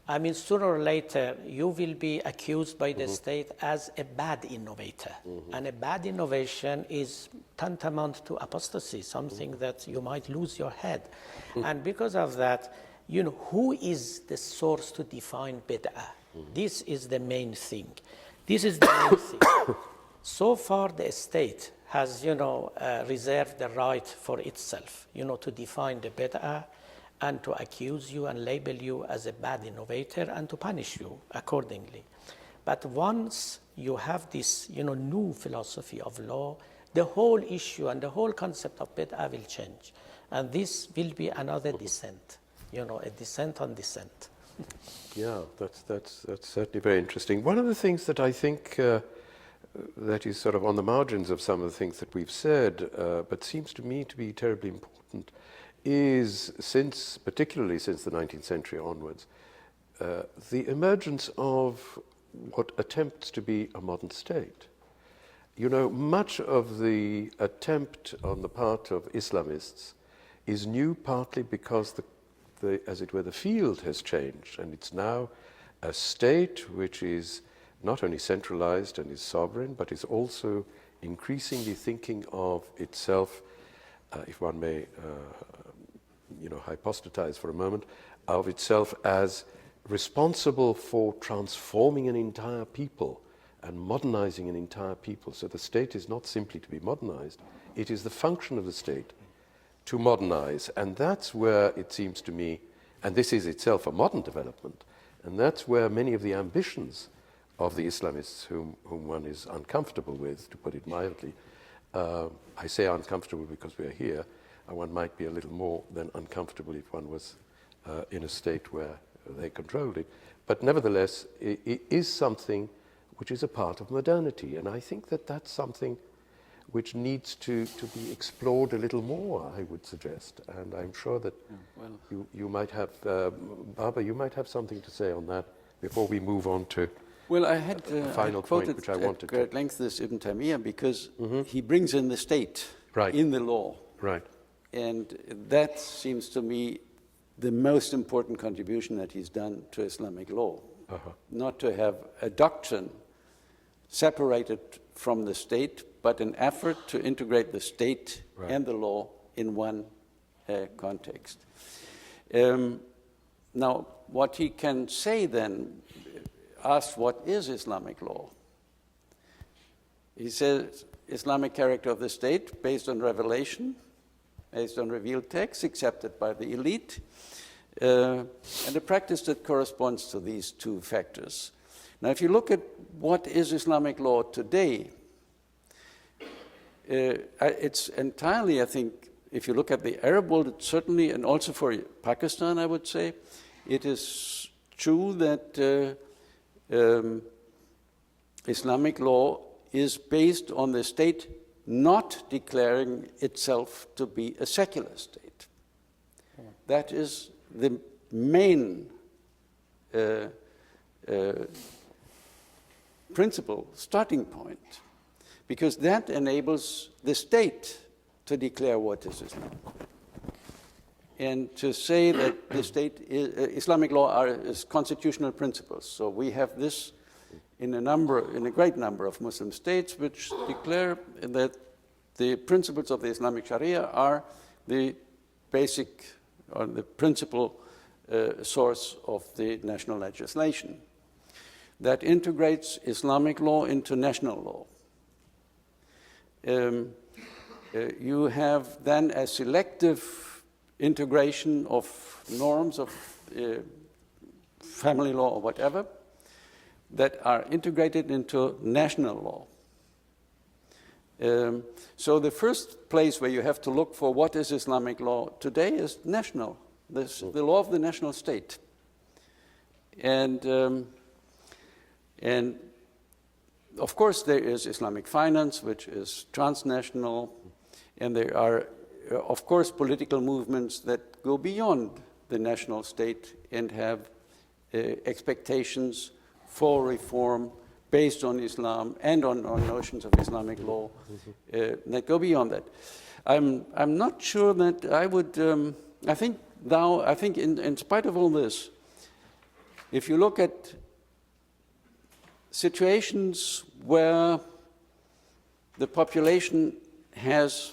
I mean, sooner or later, you will be accused by the state as a bad innovator. And a bad innovation is tantamount to apostasy, something that you might lose your head. And because of that, you know, who is the source to define bid'ah? This is the main thing. This is the main thing. So far, the state has, you know, reserved the right for itself, you know, to define the bid'ah and to accuse you and label you as a bad innovator and to punish you accordingly. But once you have this, you know, new philosophy of law, the whole issue and the whole concept of bid'ah will change. And this will be another dissent, you know, a dissent on dissent. Yeah, that's certainly very interesting. One of the things that I think that is sort of on the margins of some of the things that we've said, but seems to me to be terribly important, is particularly since the 19th century onwards, the emergence of what attempts to be a modern state. You know, much of the attempt on the part of Islamists is new, partly because as it were, the field has changed, and it's now a state which is not only centralized and is sovereign, but is also increasingly thinking of itself, if one may hypostatize for a moment, of itself as responsible for transforming an entire people and modernizing an entire people. So the state is not simply to be modernized, it is the function of the state to modernize. And that's where it seems to me, and this is itself a modern development, and that's where many of the ambitions of the Islamists whom one is uncomfortable with, to put it mildly, I say uncomfortable because we are here, and one might be a little more than uncomfortable if one was in a state where they controlled it. But nevertheless, it is something which is a part of modernity, and I think that that's something which needs to be explored a little more, I would suggest. And I'm sure that you might have, Barbara, you might have something to say on that before we move on to I had a final point which I wanted at great length this Ibn Taymiyyah because he brings in the state in the law. Right. And that seems to me the most important contribution that he's done to Islamic law. Not to have a doctrine separated from the state, but an effort to integrate the state and the law in one context. Now, what he can say then, asked what is Islamic law? He says, Islamic character of the state based on revelation, based on revealed texts accepted by the elite, and a practice that corresponds to these two factors. Now, if you look at what is Islamic law today, it's entirely, I think, if you look at the Arab world, it's certainly, and also for Pakistan, I would say, it is true that Islamic law is based on the state not declaring itself to be a secular state. That is the main principle, starting point, because that enables the state to declare what is Islam. And to say that the state Islamic law is constitutional principles. So we have this in a great number of Muslim states which declare that the principles of the Islamic Sharia are the basic or the principal source of the national legislation. That integrates Islamic law into national law. You have then a selective integration of norms of family law or whatever that are integrated into national law. So the first place where you have to look for what is Islamic law today is national, the law of the national state. And of course there is Islamic finance, which is transnational, and there are of course political movements that go beyond the national state and have expectations for reform based on Islam and on notions of Islamic law that go beyond that. I'm not sure that I would. I think in spite of all this, if you look at situations where the population has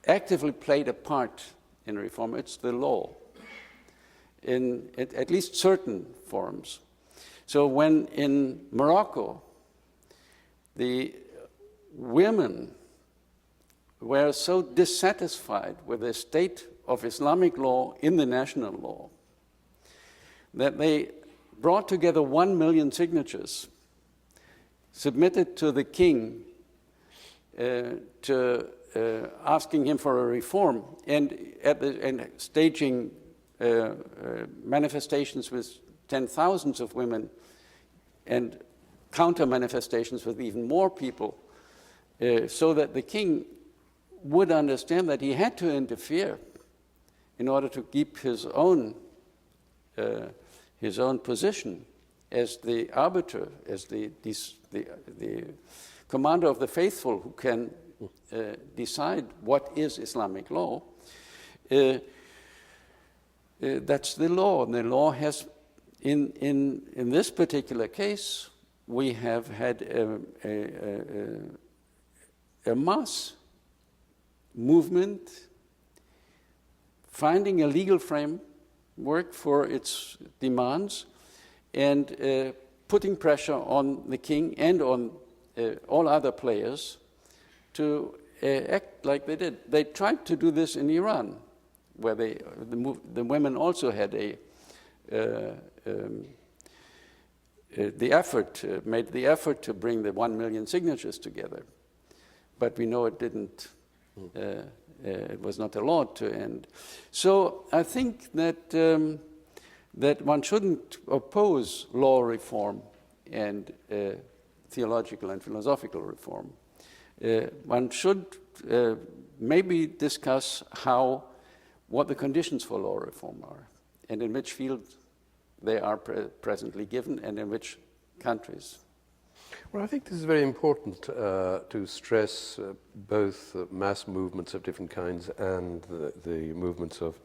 actively played a part in reform, it's the law, in at least certain forms. So when in Morocco, the women were so dissatisfied with the state of Islamic law in the national law that they brought together 1 million signatures, submitted to the king asking him for a reform, and staging manifestations with 10,000s of women and counter manifestations with even more people, so that the king would understand that he had to interfere in order to keep his own position as the arbiter, as the commander of the faithful who can decide what is Islamic law. That's the law, and the law has, in this particular case, we have had a mass movement finding a legal framework for its demands and putting pressure on the king and on all other players to act like they did. They tried to do this in Iran, where the women also had made the effort to bring the 1 million signatures together. But we know it didn't, it was not allowed to end. So I think that, that one shouldn't oppose law reform and theological and philosophical reform. One should maybe discuss what the conditions for law reform are, and in which field they are presently given, and in which countries. Well, I think this is very important to stress both mass movements of different kinds and the movements of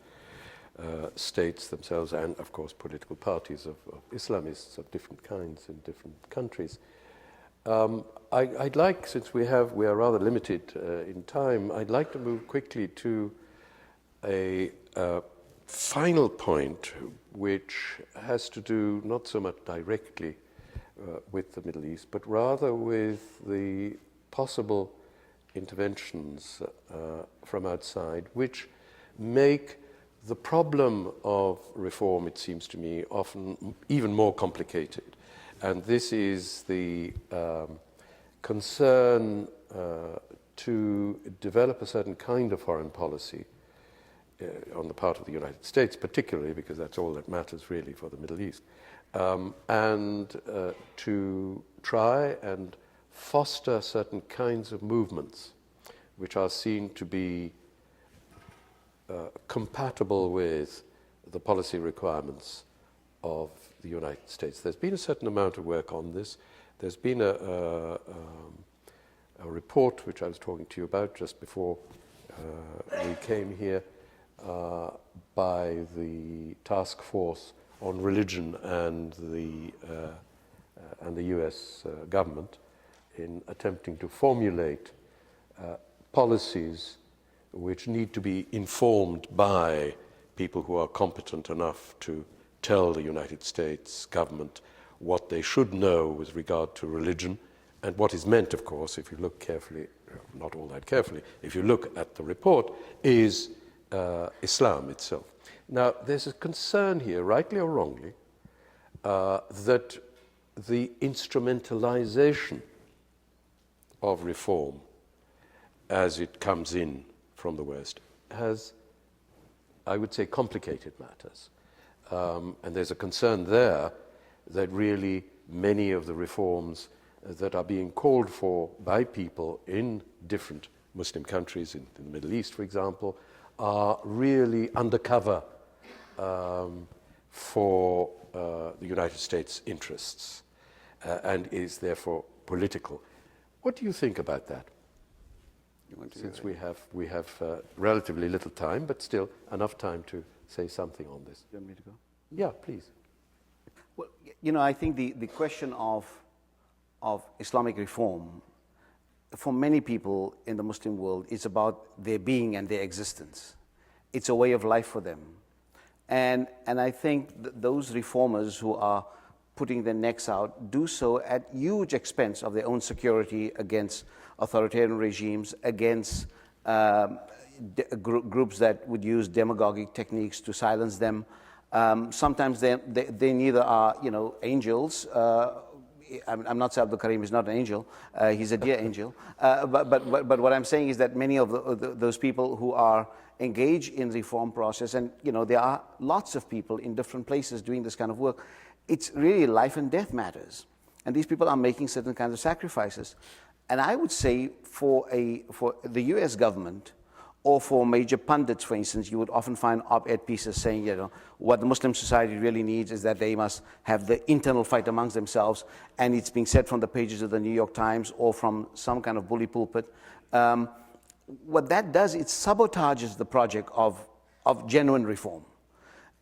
states themselves, and of course political parties of Islamists of different kinds in different countries. I'd like, since we are rather limited in time, I'd like to move quickly to a final point which has to do not so much directly with the Middle East, but rather with the possible interventions from outside, which make the problem of reform, it seems to me, often even more complicated. And this is the concern to develop a certain kind of foreign policy on the part of the United States, particularly because that's all that matters really for the Middle East, and to try and foster certain kinds of movements which are seen to be compatible with the policy requirements of the United States. There's been a certain amount of work on this. There's been a report which I was talking to you about just before we came here by the task force on religion and the US government in attempting to formulate policies which need to be informed by people who are competent enough to tell the United States government what they should know with regard to religion, and what is meant, of course, if you look carefully, not all that carefully, if you look at the report, is Islam itself. Now, there's a concern here, rightly or wrongly, that the instrumentalization of reform as it comes in from the West has, I would say, complicated matters. And there's a concern there that really many of the reforms that are being called for by people in different Muslim countries, in the Middle East, for example, are really undercover for the United States' interests and is therefore political. What do you think about that? Since we have relatively little time, but still enough time to say something on this. Do you want me to go? Yeah, please. Well, you know, I think the question of Islamic reform, for many people in the Muslim world, is about their being and their existence. It's a way of life for them. And I think those reformers who are putting their necks out do so at huge expense of their own security against authoritarian regimes, against groups that would use demagogic techniques to silence them. Sometimes they neither are, you know, angels. I'm not saying Abdul Karim is not an angel. He's a dear angel. But what I'm saying is that many of those people who are engaged in the reform process, and you know, there are lots of people in different places doing this kind of work. It's really life and death matters, and these people are making certain kinds of sacrifices. And I would say for the U.S. government, or for major pundits, for instance, you would often find op-ed pieces saying, you know, what the Muslim society really needs is that they must have the internal fight amongst themselves, and it's being said from the pages of the New York Times or from some kind of bully pulpit. What that does, it sabotages the project of genuine reform.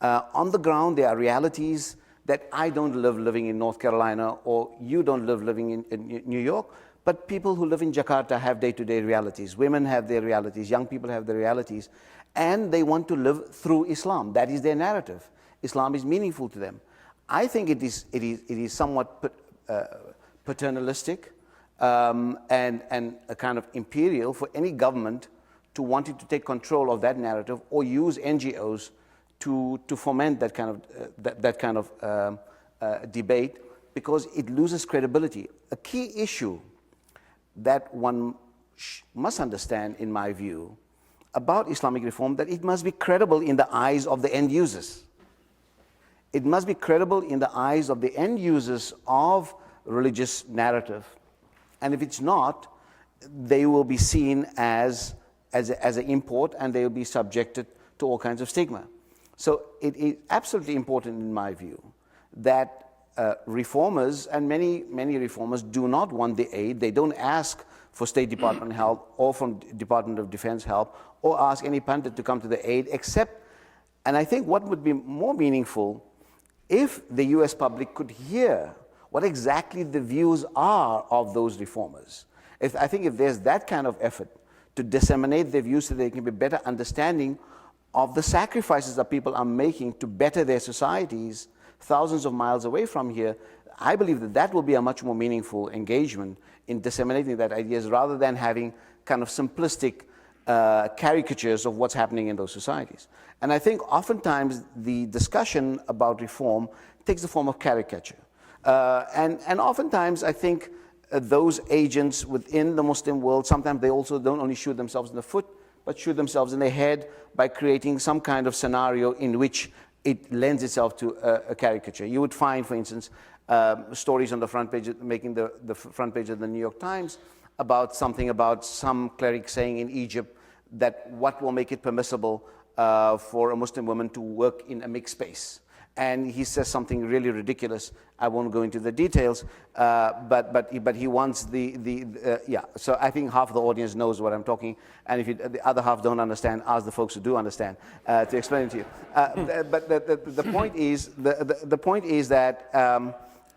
On the ground, there are realities that I don't live living in North Carolina, or you don't live living in New York, but people who live in Jakarta have day-to-day realities. Women have their realities, young people have their realities, and they want to live through Islam. That is their narrative. Islam is meaningful to them. I think it is somewhat paternalistic and a kind of imperial for any government to wanting to take control of that narrative or use NGOs to foment that kind of debate, because it loses credibility. A key issue that one must understand, in my view, about Islamic reform, that it must be credible in the eyes of the end users. It must be credible in the eyes of the end users of religious narrative. And if it's not, they will be seen as an import, and they will be subjected to all kinds of stigma. So it is absolutely important, in my view, that reformers, and many reformers, do not want the aid. They don't ask for State Department help or from Department of Defense help, or ask any pundit to come to the aid, except, and I think what would be more meaningful, if the US public could hear what exactly the views are of those reformers. I think if there's that kind of effort to disseminate their views so they can be better understanding of the sacrifices that people are making to better their societies thousands of miles away from here, I believe that that will be a much more meaningful engagement in disseminating that ideas rather than having kind of simplistic caricatures of what's happening in those societies. And I think oftentimes the discussion about reform takes the form of caricature. And oftentimes I think those agents within the Muslim world, sometimes they also don't only shoot themselves in the foot, but shoot themselves in the head by creating some kind of scenario in which it lends itself to a caricature. You would find, for instance, stories on the front page, making the front page of the New York Times about something about some cleric saying in Egypt that what will make it permissible for a Muslim woman to work in a mixed space. And he says something really ridiculous. I won't go into the details, but he wants yeah. So I think half of the audience knows what I'm talking, and if the other half don't understand, ask the folks who do understand to explain it to you. But the point is, the point is that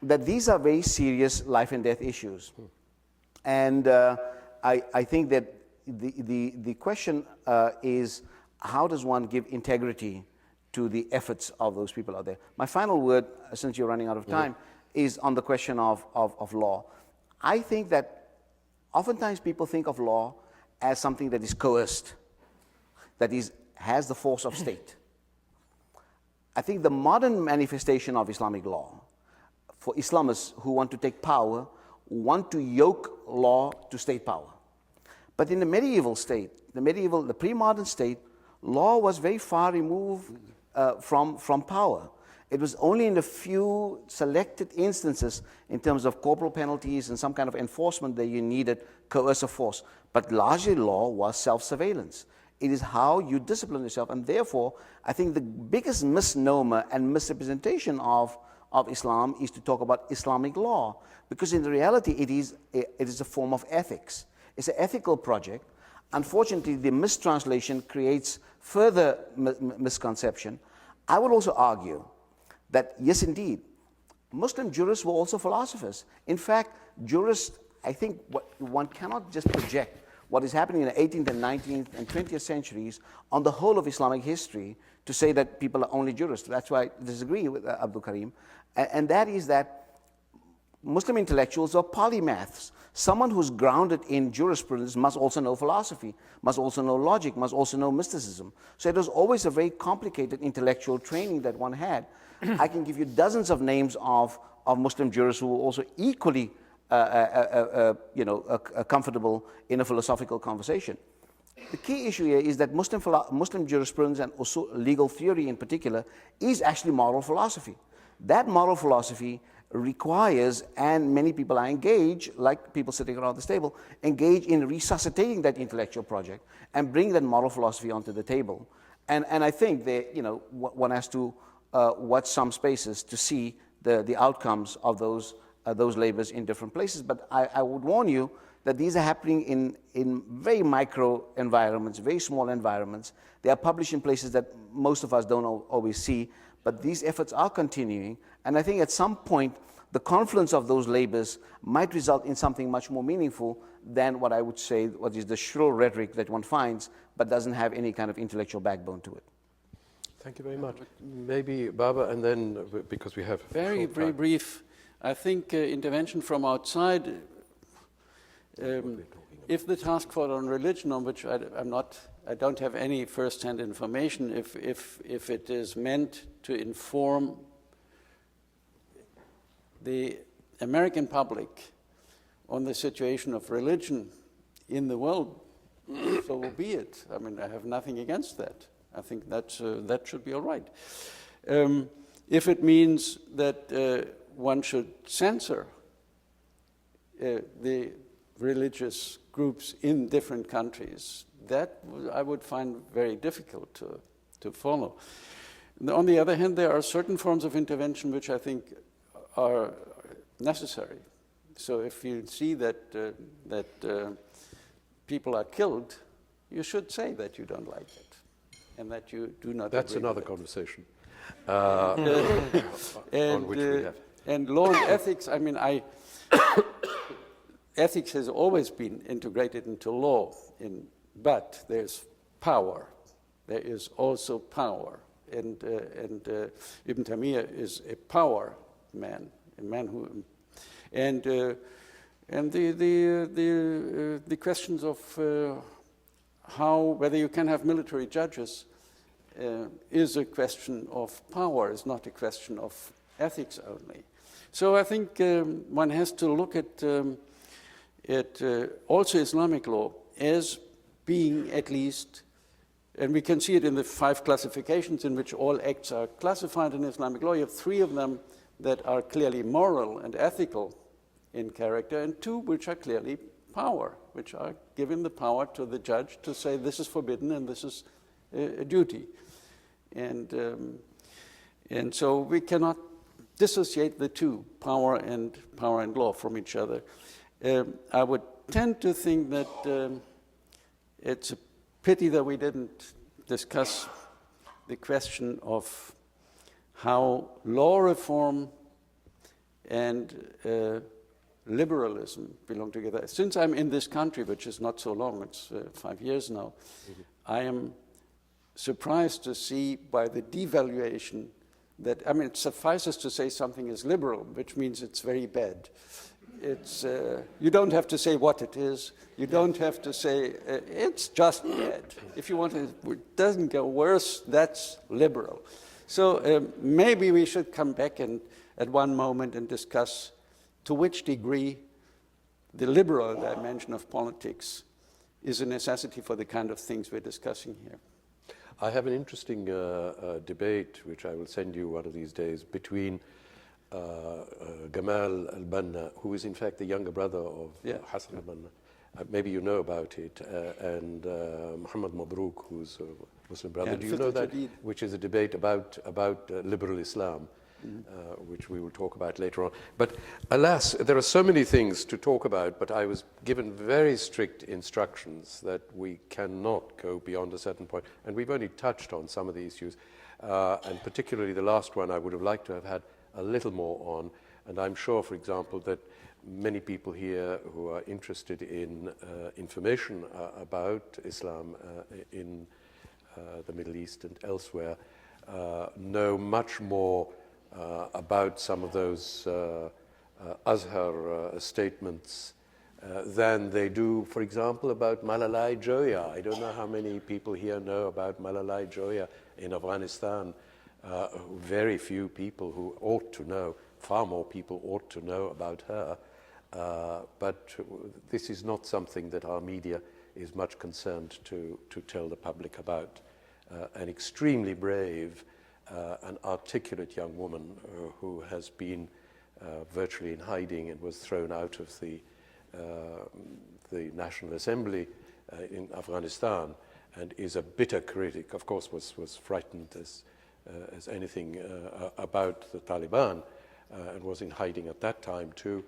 that these are very serious life and death issues, and I think that the question is, how does one give integrity to the efforts of those people out there? My final word, since you're running out of time, is on the question of law. I think that oftentimes people think of law as something that is coerced, that has the force of state. I think the modern manifestation of Islamic law, for Islamists who want to take power, want to yoke law to state power. But in the medieval state, the pre-modern state, law was very far removed from power. It was only in a few selected instances in terms of corporal penalties and some kind of enforcement that you needed coercive force. But largely law was self-surveillance. It is how you discipline yourself, and therefore I think the biggest misnomer and misrepresentation of Islam is to talk about Islamic law, because in reality it is a form of ethics. It's an ethical project. Unfortunately, the mistranslation creates further misconception. I would also argue that, yes, indeed, Muslim jurists were also philosophers. In fact, jurists, I think one cannot just project what is happening in the 18th and 19th and 20th centuries on the whole of Islamic history to say that people are only jurists. That's why I disagree with Abdul Karim. And that is that Muslim intellectuals are polymaths. Someone who's grounded in jurisprudence must also know philosophy, must also know logic, must also know mysticism. So it was always a very complicated intellectual training that one had. I can give you dozens of names of Muslim jurists who were also equally comfortable in a philosophical conversation. The key issue here is that Muslim jurisprudence and also legal theory in particular is actually moral philosophy. That moral philosophy requires, and many people are engaged, like people sitting around this table, engage in resuscitating that intellectual project and bring that moral philosophy onto the table. And I think that, one has to watch some spaces to see the outcomes of those labors in different places. But I would warn you that these are happening in very micro environments, very small environments. They are published in places that most of us don't always see, but these efforts are continuing. And I think at some point, the confluence of those labors might result in something much more meaningful than what I would say, what is the shrill rhetoric that one finds, but doesn't have any kind of intellectual backbone to it. Thank you very much. Maybe Baba, and then, because we have very brief. I think intervention from outside, if the task force on religion, on which I don't have any first-hand information, if it is meant to inform the American public on the situation of religion in the world, so will be it. I mean, I have nothing against that. I think that should be all right. If it means that one should censor the religious groups in different countries, that I would find very difficult to follow. On the other hand, there are certain forms of intervention which I think are necessary. So if you see that people are killed, you should say that you don't like it and that you do not That's agree another with conversation it. on which we have. And law and ethics, I mean, ethics has always been integrated into law, but there's power there is also power. And Ibn Taymiyyah is a power man, a man who, and the questions of whether you can have military judges is a question of power, is not a question of ethics only. So I think one has to look at also Islamic law as being at least, and we can see it in the 5 classifications in which all acts are classified in Islamic law. You have 3 of them that are clearly moral and ethical in character, and 2 which are clearly power, which are giving the power to the judge to say this is forbidden and this is a duty. And so we cannot dissociate the 2, power and law, from each other. I would tend to think that it's a pity that we didn't discuss the question of how law reform and liberalism belong together. Since I'm in this country, which is not so long, it's 5 years now, I am surprised to see by the devaluation that, I mean, it suffices to say something is liberal, which means it's very bad. It's, you don't have to say what it is. You don't have to say, it's just bad. If you want to, it doesn't go worse, that's liberal. So maybe we should come back and at one moment and discuss to which degree the liberal dimension of politics is a necessity for the kind of things we're discussing here. I have an interesting debate, which I will send you one of these days, between Gamal al-Banna, who is in fact the younger brother of Hassan al-Banna. Maybe you know about it, and Muhammad Mabrouk, who's a Muslim brother. Yeah, do you know that? Which is a debate about liberal Islam, which we will talk about later on. But alas, there are so many things to talk about, but I was given very strict instructions that we cannot go beyond a certain point. And we've only touched on some of the issues, and particularly the last one I would have liked to have had a little more on. And I'm sure, for example, that many people here who are interested in information about Islam in the Middle East and elsewhere know much more about some of those Azhar statements than they do, for example, about Malalai Joya. I don't know how many people here know about Malalai Joya in Afghanistan. Very few people who ought to know, far more people ought to know about her. But this is not something that our media is much concerned to tell the public about. An extremely brave an articulate young woman who has been virtually in hiding and was thrown out of the National Assembly in Afghanistan, and is a bitter critic. Of course, was frightened as anything about the Taliban, and was in hiding at that time too.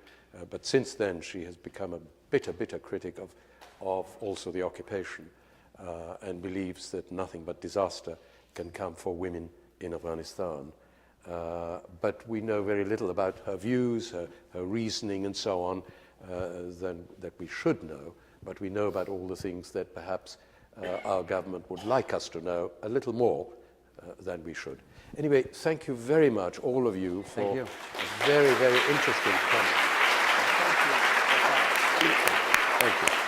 But since then, she has become a bitter critic of also the occupation, and believes that nothing but disaster can come for women in Afghanistan. But we know very little about her views, her reasoning and so on, that we should know. But we know about all the things that perhaps our government would like us to know a little more than we should. Anyway, thank you very much, all of you, for very interesting comments. Thank you.